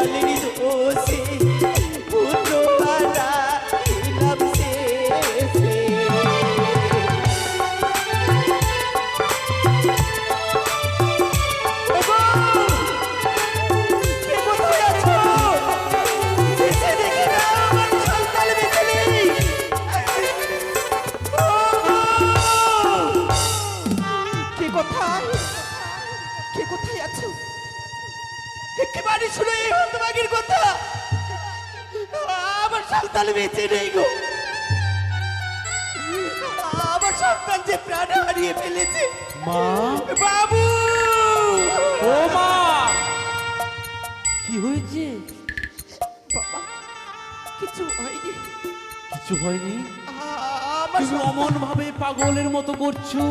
কপালের দোষে পুত্র হারা ছিলাম শেষে। ওগো, কে কোথায় আছো? এসে দেখে নাও, আমার সন্তান বেঁচে নেই। ওগো, কে কোথায়? কে কোথায় আছো? একেবারে শুনো এই হতভাগীর কথা। আমার সন্তান বেঁচে নেই গো। আমার সন্তান যে প্রাণ হারিয়ে ফেলেছে। মা, বাবু, ও মা, কি হয়েছে? বাবা, কিছু হয়নি। কিছু হয়নি? আমার তুমি অমন ভাবে পাগলের মতো করছো।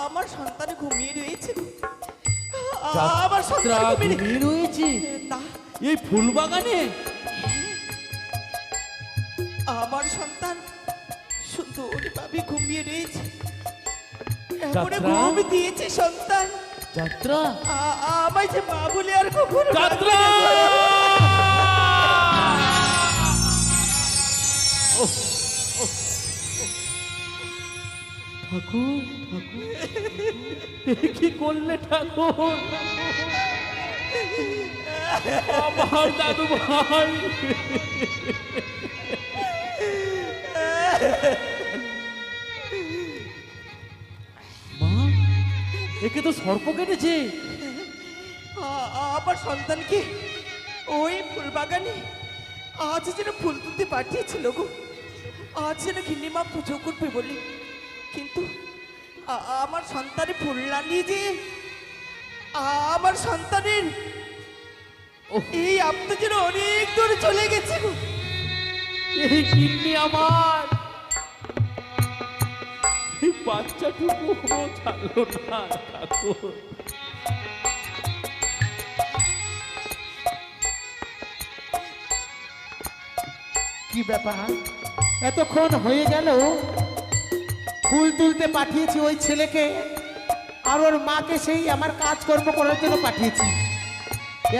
আমার সন্তান ঘুমিয়ে রয়েছে গো। যাত্রা আমার সন্তান ঘুমিয়ে রয়েছে না, এই ফুল বাগানে? আমার সন্তান সুন্দরভাবে ঘুমিয়ে রয়েছে। এমন যাত্রা? ঘুম দিয়েছে সন্তান, যাত্রা, আমায় যে মা বলে আর কখনো যাত্রা! ওহ, ওহ, ওহ। ঠাকুর, ঠাকুর, এ কি করলে ঠাকুর? আমার দাদু ভাই, মা, একে তো সর্প কেটেছে। আমার সন্তানকে ওই ফুল বাগানে আজ যেন ফুল তুলতে পাঠিয়েছিল গো। আজ যেন ঘিন্নিমা পুজো করবে বলে, কিন্তু আমার সন্তানের ফুল না নিয়ে যে আমার সন্তানের ওহ, এই আপনি যেন অনেক দূরে চলে গেছে গো। এই গিন্নি আমার এই বাচ্চাটুকু ছাড়লো না ঠাকুর। কি ব্যাপার, এতক্ষণ হয়ে গেল ফুল তুলতে পাঠিয়েছি ওই ছেলেকে, আর ওর মাকে সেই আমার কাজকর্ম করার জন্য পাঠিয়েছি,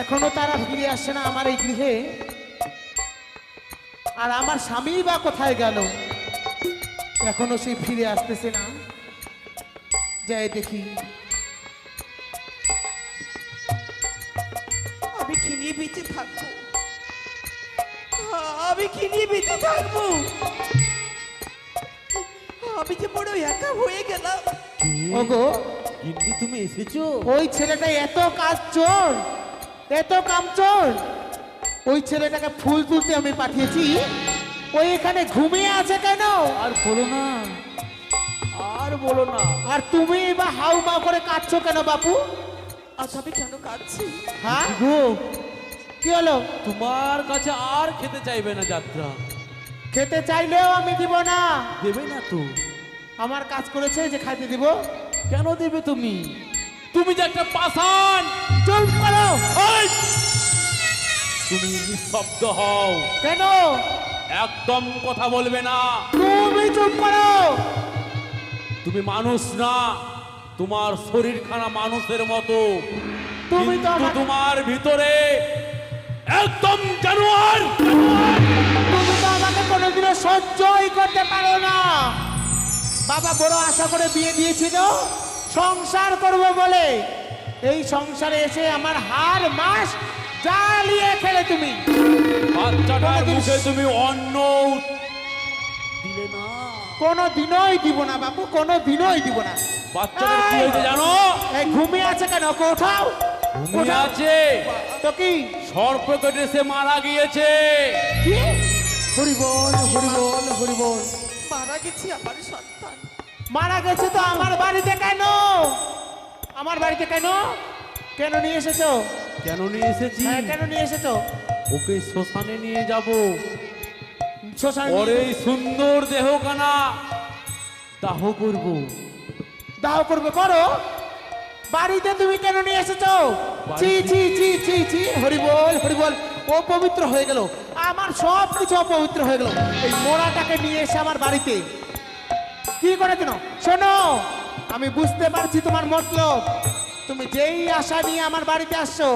এখনো তারা ফিরে আসছে না আমার এই গৃহে। আর আমার স্বামী বা কোথায় গেল, এখনো সে ফিরে আসতেছে না। যাই দেখি। আমি কি নিয়ে বেঁচে থাকবো? আমি কি নিয়ে বেঁচে থাকবো? আমি যে বড় একা হয়ে গেলাম। ওগো, গিন্নি তুমি এসেছো? ওই ছেলেটা এত কাজ চোর, এত কাম চোর, ওই ছেলেটাকে ফুল তুলতে আমি পাঠিয়েছি, ওই এখানে ঘুমিয়ে আছে কেন? আর বলো না, আর বলো না। আর তুমি বা হাউ মাউ করে কাঁদছো কেন বাপু? আজ আমি কেন কাঁদছি? হ্যাঁ, গো, কি হলো? তোমার কাছে আর খেতে চাইবে না যাত্রা। খেতে চাইলেও আমি দিব না। দেবে না তো? আমার কাজ করেছে যে খাইতে দিব। কেন দেবে তুমি? তুমি যে একটা পাষাণ। চুপ করো। ওই! তুমি নিঃশব্দ হও। কেন? একদম কথা বলবে না। তুমি চুপ করো। তুমি মানুষ না, তোমার শরীরখানা মানুষের মতো, তুমি তো কিন্তু আমার, তোমার ভিতরে একদম জানোয়ার। তুমি তো আমাকে কোনোদিনও সহ্যই করতে পারো না। বাবা বড় আশা করে বিয়ে দিয়েছিল সংসার করব বলে, এই সংসারে এসে আমার হাড় মাস জ্বালিয়ে খেলে তুমি। বাচ্চাটার কোনোদিন- মুখে তুমি অন্ন দিলে না। কোনো দিনই দিব না বাবু, কোনো দিনই দিব না। বাচ্চাটার কি হয়েছে জানো? এই ঘুমিয়ে আছে কেন? ওকে ওঠাও। ঘুমিয়ে ওঠাও। আছে। তো কি? সর্প কেটে সে মারা গিয়েছে। কি? হরি বল, হরি বল, হরি বল। মারা গেছি আমার সন্তান। মারা গেছে তো আমার বাড়িতে কেন? আমার বাড়িতে কেন? কেন নিয়ে এসেছো? কেন নিয়ে এসেছি? হ্যাঁ, কেন নিয়ে এসেছো? ওকে শ্মশানে নিয়ে যাব। শ্মশানে ওর নিয়ে- এই সুন্দর দেহখানা দাহ করব। দাহ করবে, করো। বাড়িতে তুমি কেন নিয়ে এসেছো? ছি বাড়িতে- ছি ছি ছি ছি, হরি বল, হরি বল। ও পবিত্র হয়ে গেল, আমার সব কিছু অপবিত্র হয়ে গেল। এই মোড়াটাকে নিয়ে এসে আমার বাড়িতে কি করে কেন? শোনো, আমি বুঝতে পারছি তোমার মতলব। তুমি যেই আশা নিয়ে আমার বাড়িতে আসছো,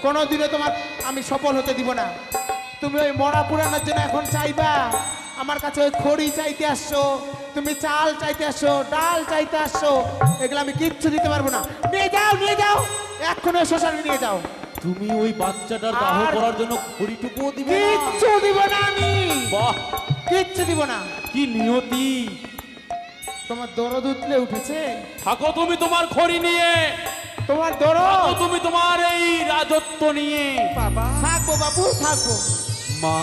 কোনোদিনও তোমার আমি সফল হতে দিব না। তুমি ওই মরা পুরানোর জন্য এখন চাইবা, আমার কাছে ওই খড়ি চাইতে আসছো, তুমি চাল চাইতে আসছো, ডাল চাইতে আসছো, এগুলো আমি কিচ্ছু দিতে পারবো না। নিয়ে যাও, নিয়ে যাও, এক্ষুনি শ্মশানে নিয়ে যাও। তুমি ওই বাচ্চাটার দাহ আর- করার জন্য খড়িটুকুও দিবে না? কিচ্ছু দিব না আমি, বাহ, কিচ্ছু দিব না। কি নিয়তি! তোমার দরদ উতলে উঠেছে, থাকো তুমি তোমার খড়ি নিয়ে, তোমার থাকো দরদ। তুমি তোমার এই রাজত্ব নিয়ে। বাবা থাকবো বাবু, থাকবো। মা,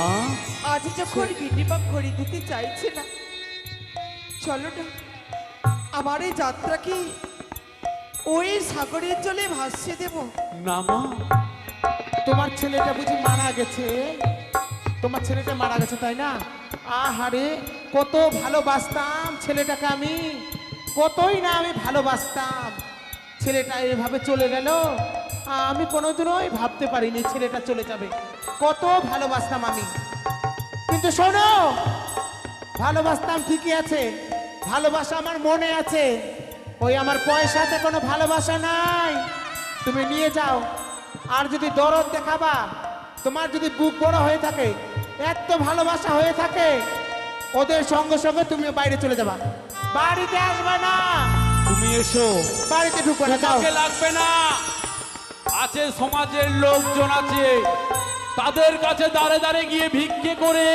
আজ যখন বিনিময় খড়ি দিতে চাইছে না, চলো না আমার এই যাত্রা কি ওই সাগরের জলে ভাসিয়ে দেব। না মা, তোমার ছেলেটা বুঝি মারা গেছে, তোমার ছেলেটা মারা গেছে তাই না? আহারে, কত ভালোবাসতাম ছেলেটাকে আমি, কতই না আমি ভালোবাসতাম। ছেলেটা এভাবে চলে গেল, আমি কোনোদিনই ভাবতে পারিনি ছেলেটা চলে যাবে। কত ভালোবাসতাম আমি, কিন্তু শোনো, ভালোবাসতাম ঠিকই আছে, ভালোবাসা আমার মনে আছে, ওই আমার পয়সাতে কোনো ভালোবাসা নাই। তুমি নিয়ে যাও, আর যদি দরদ দেখাবা, তোমার যদি বুক বড় হয়ে থাকে, এত ভালোবাসা হয়ে থাকে, ওদের সঙ্গে সঙ্গে তুমি বাইরে চলে যাবা, বাড়িতে আসবে না, তুমি এসো। বাড়িতে ঢুকবে না, যাও। তোমাকে লাগবে না, আছে সমাজের লোকজন আছে, তাদের কাছে দাঁড়ে দাঁড়ে গিয়ে ভিক্ষে করে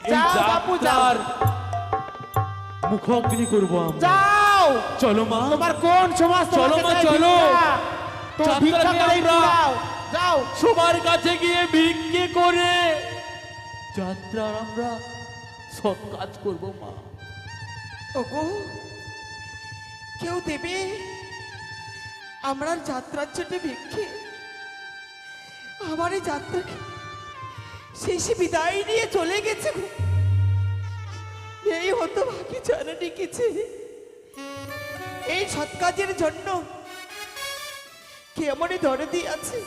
এই যাও বাপু, যাও। যাত্রার মুখগ্নি করবো আমরা। যাও, চলো মা, তোমার কোন সমাজ চলো তোমাকে মা, দেয় চলো। ভিক্ষা? তো যাত্রা ভিক্ষা নিয়ে করেই আমরা- পুরাও, যাও। সবার কাছে গিয়ে ভিক্ষে করে যাত্রার আমরা সব কাজ করবো মা। ওগো, কেউ দেবে আমরা যাত্রার জন্য ভিক্ষে? আমার এই যাত্রাকে শেষে বিদায় নিয়ে চলে গেছে গো। এই হতো বাকি জানা ডেকেছে এই সৎ কাজের জন্য, কেমনই দরদি আছে,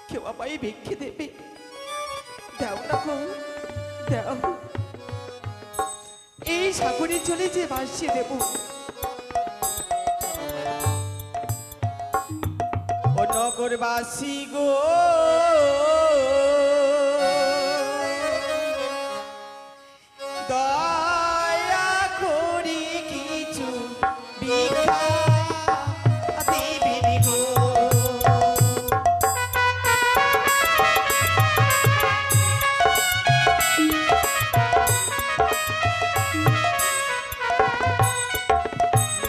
কেউ আমায় ভিক্ষে দেবে? দাও না গো, দাও। এই সাগরের জলে যে ভাসিয়ে দেব। ও নগরবাসী গো, দয়া করে কিছু ভিক্ষা দেবেন গো।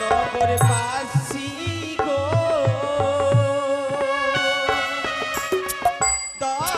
নগরবাসী গো, দয়া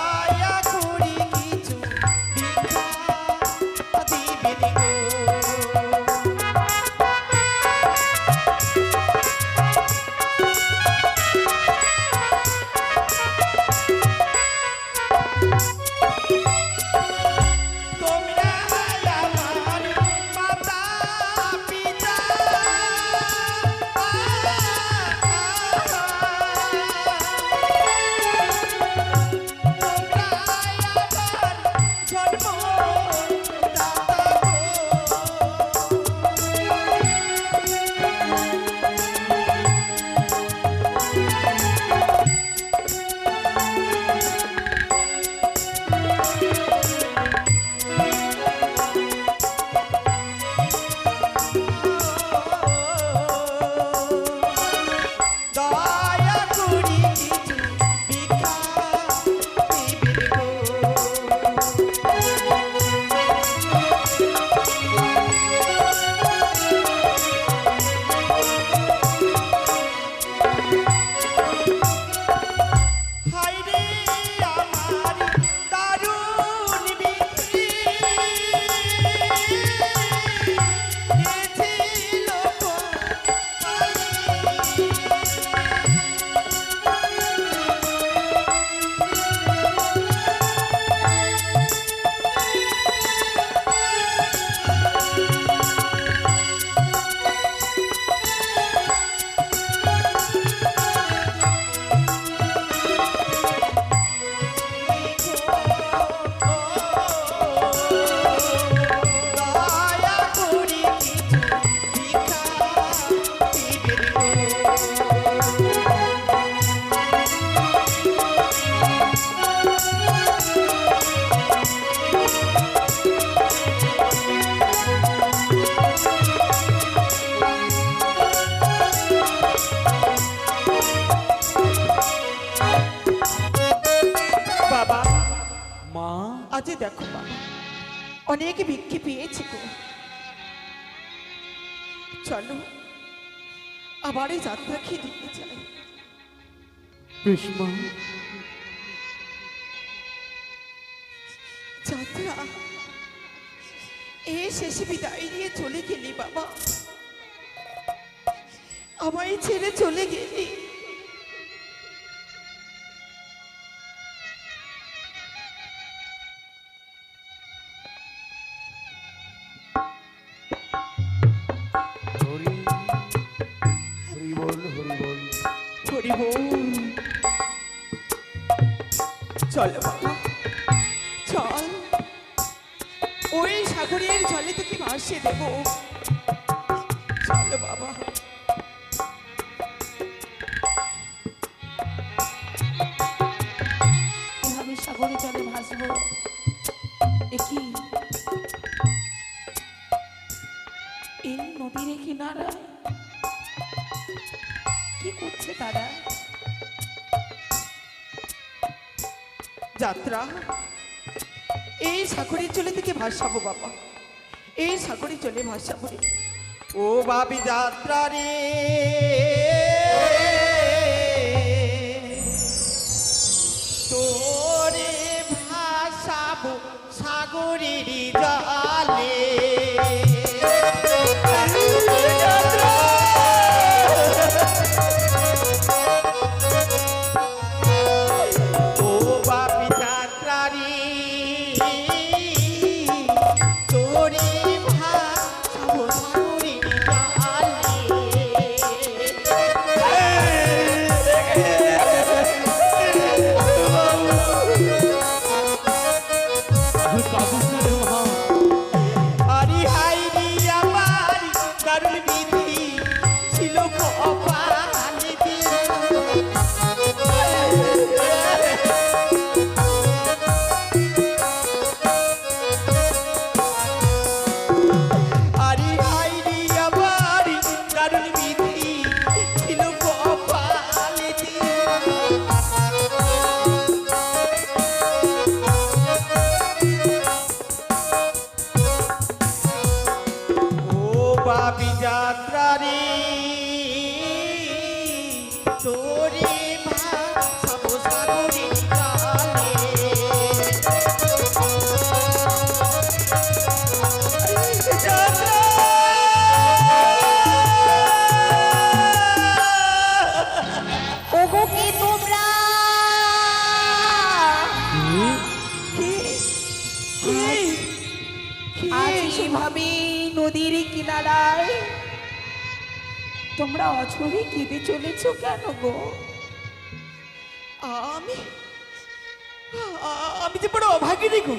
আজ দেখো বাবা, অনেক ভিক্ষে পেয়েছি গো। চলো আবার এই যাত্রা খেয়ে দিতে চাই। বেশ মা। যাত্রা এই শেষে বিদায় নিয়ে চলে গেলি বাবা, আমায় ছেড়ে চলে গেলি। হরি হরি বল, হরি বল। হরি বল। চল বাবা চল, ওই সাগরের জলে তোকে ভাসিয়ে দেব। চল বাবা। এভাবে সাগরে জলে ভাসবো, একই এই নদীর কিনারা কি করছে তারা? যাত্রা এই সাগরের জলে থেকে ভাসাবো বাবা, এই সাগরের জলে ভাসাবো রে। ও বাবি যাত্রা রে, তোরে ভাসাবো সাগরের জলে। ও বাপি যাত্রা রে, তোরে ভাসাবো সাগরের কাঁদিস না রে মা। আরে হাই রে আমার কারণ বিধি ছিল কপালে দিয়া। আরে হাই রে আমার কারণ বিধি ছিল কপালে দিয়া। ও বাবি যাত্রা রে, তোরে ভাসাবো সাগরের জলে। যাত্রা! ওগো কে তোমরা? আজ এভাবে নদীর কিনারায় তোমরা অঝরে কেঁদে চলেছ কেন গো? আমি আমি যে বড় অভাগিনী গো।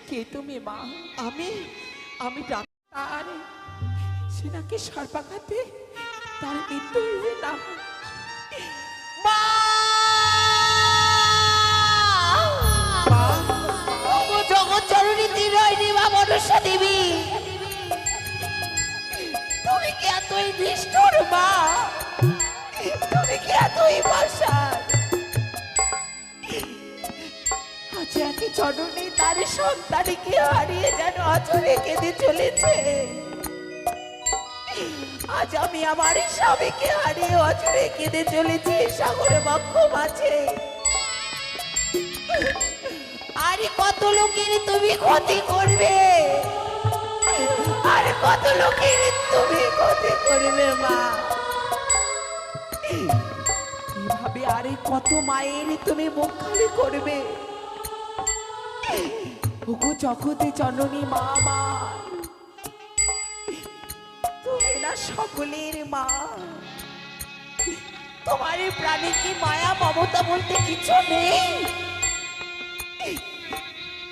কে তুমি মা? আমি আমি ডাক- তার সে নাকি সর্বাঘাতে তার মৃত্যু হয়ে না। মা! ওগো জগৎজননী তীরয়নি মা মনসা দেবী, তুমি কি এতই নিষ্ঠুর মা? তুমি কি এতই পাষাণ? আজ একই জননী তার সন্তানকে হারিয়ে যেন অচরে কেঁদে চলেছে। আজ আমি আমার স্বামীকে হারিয়ে অচরে কেঁদে চলেছি সাগরে বক্ষ মাঝে। আরে কত লোকের তুমি ক্ষতি করবে, আর কত লোকের তুমি ক্ষতি করবে মা? এভাবে আরে কত মায়ের তুমি মুখ খালি করবে? ওগো জগতে জননী মা আমার, তুমি না সকলের মা। তোমার এই প্রাণে কি মায়া মমতা বলতে কিছু নেই?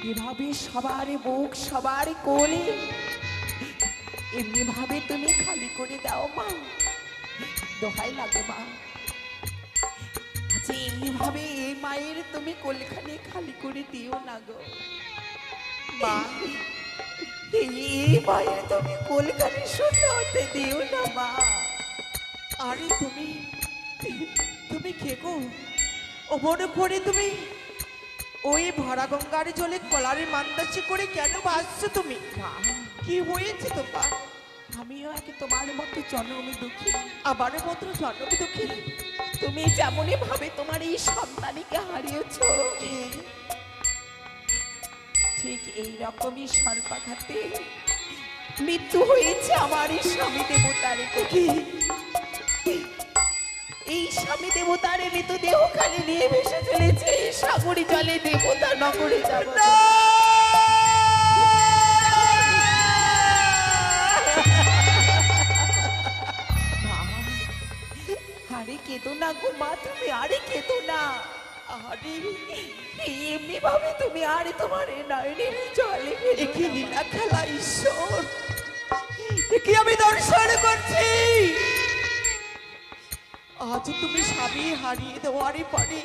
এভাবে সবার বুক সবার কোলে এমনি ভাবে তুমি খালি করে দাও মা, দোহাই লাগে মা। আচ্ছা এমনি ভাবে এই মায়ের তুমি কোলখানে খালি করে দিও না গো মা। এই মায়ের তুমি কোলখানে শূন্য হতে দিও না মা। আরে তুমি কে গো? ও মনে করে তুমি ওই ভরা গঙ্গার জলে কলারে মান্দাসি করে কেন ভাসছো তুমি? কি হয়েছে তোমার? আমিও একে তোমার মতো জন্মে দুঃখী, আমার মতো জন্মে দুঃখী। তুমি যেমনই ভাবে তোমার এই সন্তানকে হারিয়েছো, ঠিক এই রকমই সর্বাঘাতে মৃত্যু হয়েছে আমার এই স্বামী দেবতার। এই স্বামী দেবতার মৃতদেহ খালি নিয়ে ভেসে চলেছে সাগরী জলে দেবতা নগরে যাব। আরে কেঁদো না গো মা, তুমি আরে কেঁদো না। আরে এমনি ভাবে তুমি আরে তোমার এই নয়নের জলে কি লীলা খেলা ঈশ্বর, কি আমি দর্শন করছি। আজ তুমি স্বামী হারিয়ে দেওয়ারই পরে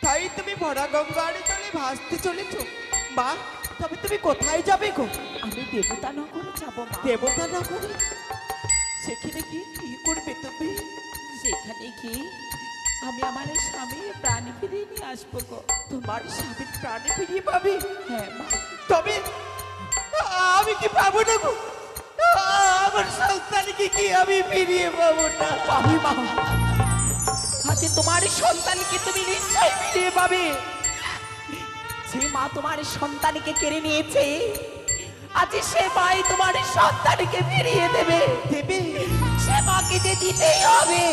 তাই তুমি ভরা গঙ্গার জলে ভাসতে চলেছ। মা, তবে তুমি কোথায় যাবে গো? আমি দেবতা নগরে যাবো মা। দেবতা নগরে? সেখানে কি কি করবে তুমি? সেখানে কি আমি আমার স্বামীর প্রাণ ফিরিয়ে নিয়ে আসবো গো। তোমার স্বামীর প্রাণে ফিরিয়ে পাবে? হ্যাঁ মা। তবে আমি কি পাবো না গো? আমার সন্তানকে কি আমি ফিরিয়ে পাবো না? পাবি মা, আজ তোমার সন্তানকে তুমি নিশ্চয় ফিরিয়ে পাবে। যে মা তোমার সন্তানকে কেড়ে নিয়েছে, আজ সে মাই তোমার সন্তানকে ফিরিয়ে দেবে। দেবে? সে মাকে যে দিতেই হবে,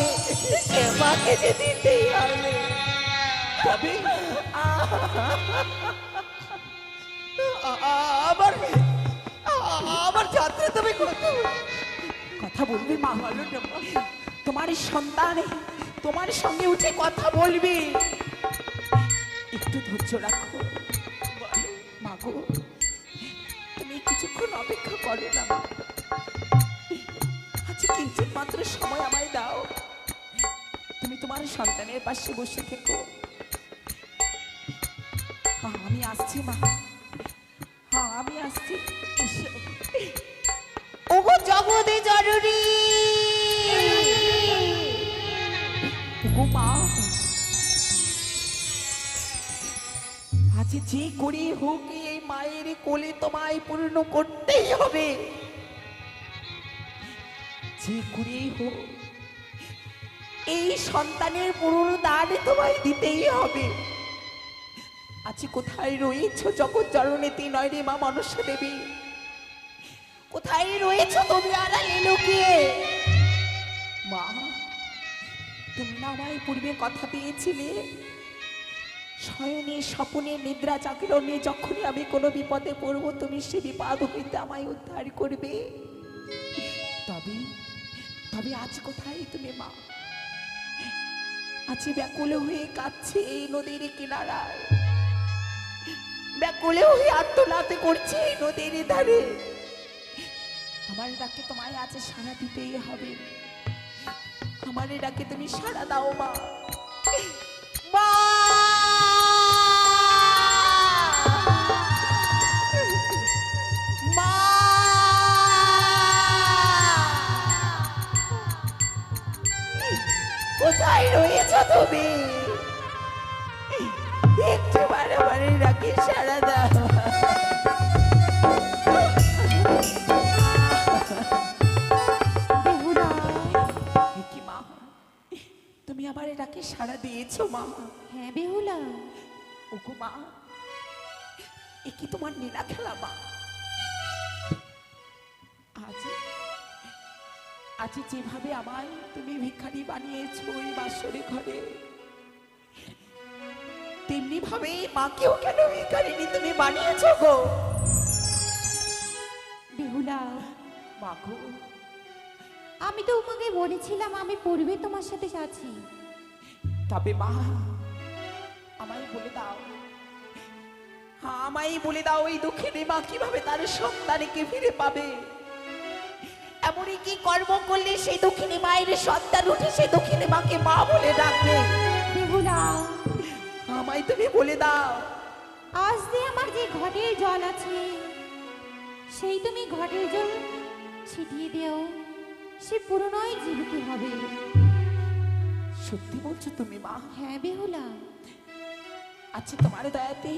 সে মাকে যে দিতেই হবে। তবে আবার আমার যাত্রা তবে কথা বলবে মা, ভালো না মা? তোমার সন্তান তোমার সঙ্গে উঠে কথা বলবে, একটু ধৈর্য রাখো মা গো। তুমি কিছুক্ষণ অপেক্ষা করো না মা। আচ্ছা কিঞ্চিত মাত্র সময় আমায় দাও, তুমি তোমার সন্তানের পাশে বসে থেকো। হ্যাঁ আমি আসছি মা, হ্যাঁ আমি আসছি। ওগো জগতে জরুরি ওগো মা, আজ যে করে হোক এই মায়ের কোলে তোমায় পূর্ণ করতেই হবে। যে করে হোক এই সন্তানের পূর্ণ দান তোমায় দিতেই হবে। আজ কোথায় রয়েছ জগৎ জননীতি নয় রে মা মনসা দেবী? কোথায় রয়েছ তুমি আড়ালে লুকিয়ে? মা, তুমি না আমায় পূর্বে কথা দিয়েছিলে শয়নে স্বপনে নিদ্রা জাগরণে যখনই আমি কোনো বিপদে পড়বো তুমি সে বিপদ হইতে আমায় উদ্ধার করবে। তবে তবে আজ কোথায় তুমি মা? আজ ব্যাকুল হয়ে কাঁদছে এই নদীর কিনারায়, ব্যাকুলে হয়ে আত্মনাতে করছে এই নদীর ধারে। আমার ডাকে তোমায় আজ সাড়া দিতেই হবে। আমার ডাকে তুমি সাড়া দাও মা। মা! মা! কোথায় রয়েছ তুমি? একটু বারে ডাকে সাড়া দাও। কি মা, তুমি আমার ডাকে সাড়া দিয়েছো মা? হ্যাঁ বেহুলা, ওগো মা, এ কি তোমার নীলা খেলা মা? আজ আজ যেভাবে আমায় তুমি ভিখারি বানিয়েছো ওই বাসরে ঘরে, তেমনি ভাবে মাকেও কেন ভিখারিনী তুমি বানিয়েছো গো? বেহুলা, মা গো, আমি তো তোমাকে বলেছিলাম আমি পূর্বে তোমার সাথে আছি। তবে মা আমায় বলে দাও, হ্যাঁ আমায় বলে দাও এই দুঃখিনী মা কিভাবে তার সন্তানকে ফিরে পাবে? এমনই কি কর্ম করলে সেই দুঃখিনী মায়ের সন্তান উঠে সেই দুঃখিনী মাকে মা বলে ডাকবে? বেহুলা, আমায় তুমি বলে দাও। আজ যে আমার যে ঘটের জল আছে সেই তুমি ঘটের জল ছিটিয়ে দেও, সে পুরনোই জীবিত হবে। সত্যি বলছো তুমি মা? হ্যাঁ বেহুলা, আচ্ছা তোমার দয়াতে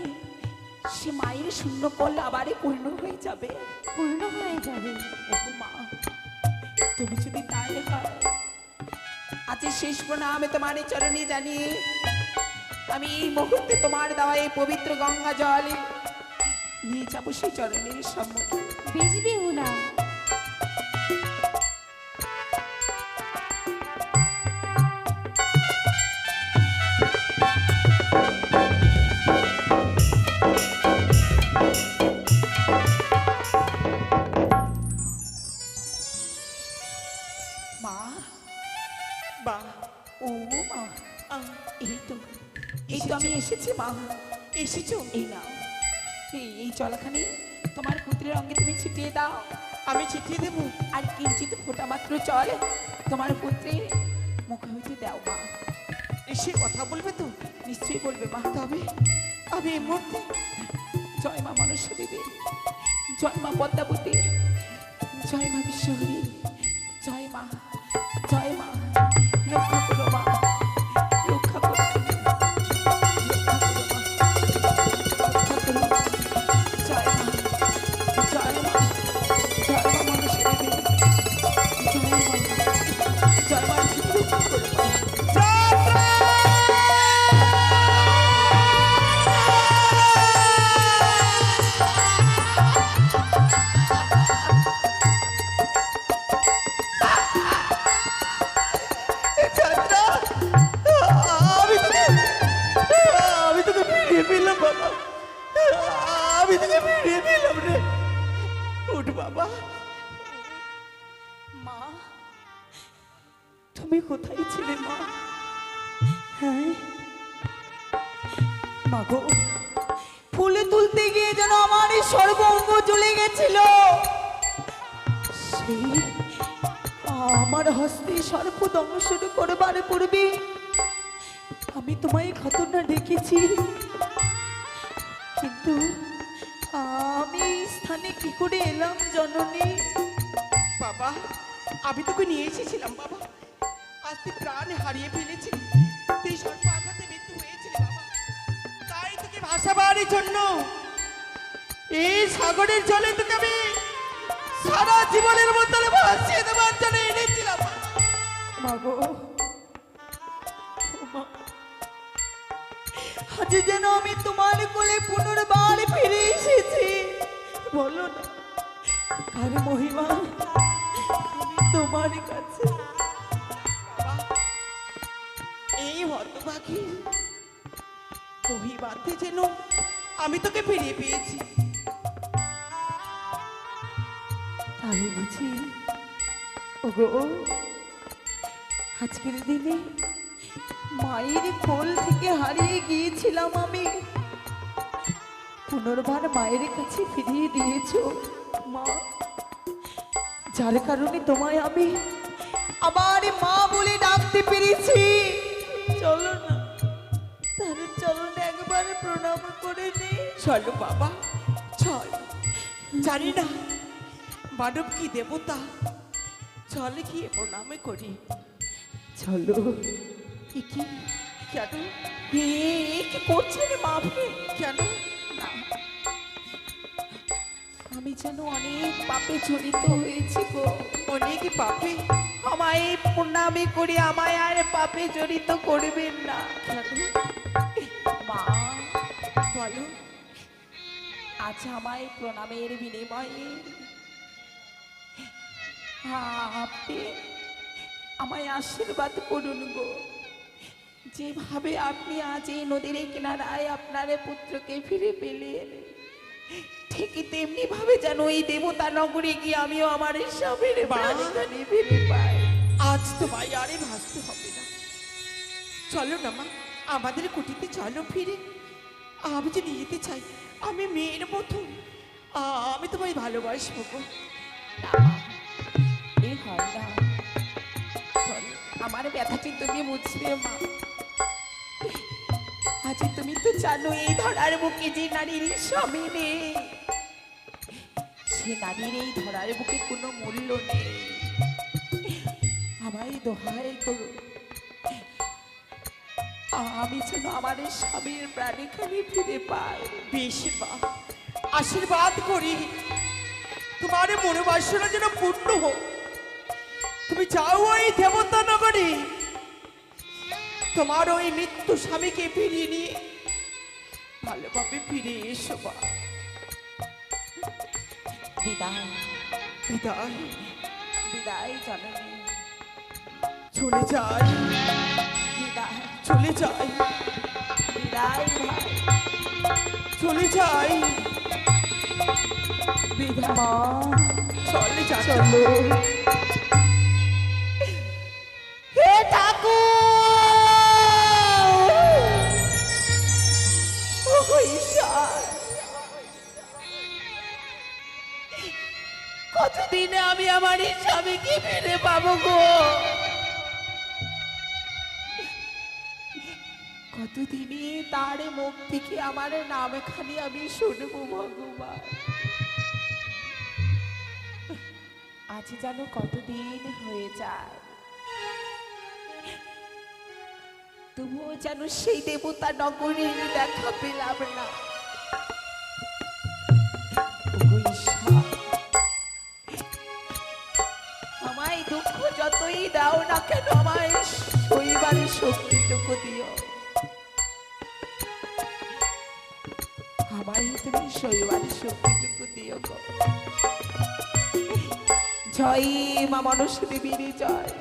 সে মায়ের শূন্য কল আবারই পূর্ণ হয়ে যাবে। পূর্ণ হয়ে যাবে। ওগো মা, তুমি যদি তাই হয়, আজ শেষ প্রণামে তোমার চরণে জানিয়ে আমি এই মুহূর্তে তোমার দেওয়া এই পবিত্র গঙ্গা জল নিয়ে যাবো সেই চরণের সম্মুখে। বেশ বেহুলা, মা, বা, ও মা, এই তো আমি এসেছি মা। এসেছো? এই নাও, এই জলখানি তোমার পুত্রের অঙ্গে তুমি ছিটিয়ে দাও। আমি ছিটিয়ে দেবো? আর কিঞ্চিত ফোঁটা মাত্র জল তোমার পুত্রের মুখে হইতে দাও মা। এসে কথা বলবে তো? নিশ্চয়ই বলবে মা। তবে আমি এই মুহূর্তে জয় মা মনসা দেবী, জয় মা পদ্মাবতী, জয় মা বিশ্বহরী, জয় মা, জয় মা, রক্ষা করো মা, রক্ষা করো, রক্ষা করো মা, রক্ষা করো। জয় মা, জয় মা, জয় মা মনসা দেবী, জয় মা, জয় মা, রক্ষা করো মা। আমি তোকে ফিরিয়ে পেলাম বাবা, আমি তোকে ফিরিয়ে পেলাম রে। উঠ বাবা। মা, তুমি কোথায় ছিলে মা? হ্যাঁ মাগো, ফুলে তুলতে গিয়ে যেন আমার এই সর্ব অঙ্গ জ্বলে গেছিল। সেই আমার হস্তে সর্প দংশন করবার পূর্বে আমি তোমায় ক্ষতটা ডেকেছি, কিন্তু আমি এই স্থানে কি করে এলাম জননী? বাবা, আমি তোকে নিয়ে এসেছিলাম বাবা, আজ তুই প্রাণ হারিয়ে ফেলেছি, তুই সর্প আঘাতে মৃত্যু হয়েছিল বাবা, তাই তোকে ভাসাবার জন্য এই সাগরের জলে তোকে আমি সারা জীবনের মধ্যে ভাসিয়ে দেওয়ার জন্য এনেছিলাম মাগো। আজ যেন আমি তোমার কোলে পুনর্বার ফিরে এসেছি। বলো না কার মহিমা আমি তোমার কাছে? এই হতভাগী মহিমাতে যেন আমি তোকে ফিরিয়ে পেয়েছি। তাই বুঝি ওগো, আজকের দিনে মায়ের কোল থেকে হারিয়ে গিয়েছিলাম আমি, পুনর্বার মায়ের কাছে ফিরিয়ে দিয়েছো মা, যার কারণে তোমায় আমি আবার মা বলে ডাকতে পেরেছি। চলো না তার চরণে একবার প্রণাম করে নে। চলো বাবা, চল। জানি না মানব কি দেবতা, চল গিয়ে প্রণাম করি। চলো। কি কেন? কি করছেন মা আপনি? কেন? না, আমি যেন অনেক পাপে জড়িত হয়েছি গো। অনেক পাপে? আমায় প্রণামে করে আমায় আর পাপে জড়িত করবেন না। কেন মা, বলো। আজ আমায় প্রণামের বিনিময়ে আপনি আমায় আশীর্বাদ করুন গো। যেভাবে আপনি আজ এই নদীর কিনারায় আপনার পুত্রকে ফিরে পেলেন, ঠিক তেমনি ভাবে যেন এই দেবতা নগরে গিয়ে আমিও আমার স্বামীর প্রাণীখানি ফিরে পাই। আজ তোমায় আরে ভাসতে হবে না, চলো না মা, আমাদের কুটিতে চলো ফিরে। আমি যে নিয়ে যেতে চাই, আমি মেয়ের মতো, আমি তোমায় ভালোবাসবো গো। না, এই হয় না। চলো, আমার ব্যথাটি তুমি বুঝবে মা। আজ তুমি তো জানো এই ধরার বুকে যে নারীর স্বামী নেই, সে নারীর এই ধরার বুকে কোনো মূল্য নেই। আমায় দোহাই করো, আমি যেন আমার এই স্বামীর প্রাণীখানি ফিরে পাই। বেশ মা, আশীর্বাদ করি তোমার মনে বাসনা যেন পূর্ণ হোক। তুমি যাও ওই দেবতা নগরী, তোমার ওই মৃত্যু স্বামীকে ফিরিয়ে নিয়ে ভালোভাবে ফিরে এসো মা। বিদায়, বিদায়। বিদায় জননী, চলে যাই, বিদায়, চলে যাই, বিদায় ভাই, চলে যাই। বিদায় মা। চলে যা, চলো। হে ঠাকুর, ও ঈশ্বর, কতদিনে আমি আমার এই স্বামীকে ফিরে পাবো গো? কতদিনে তার মুখ থেকে আমার নাম খালি আমি শুনবো ভগবান? আজ যেন কতদিন হয়ে যায়, তবুও যেন সেই দেবতা নগরীর দেখা পেলাম না। ওগো ঈশ্বর, আমায় দুঃখ যতই দাও না কেন, আমায় সইবার শক্তিটুকু দিও। আমায় তুমি সইবার শক্তিটুকু দিও গো। জয় মা মনসা দেবীর জয়।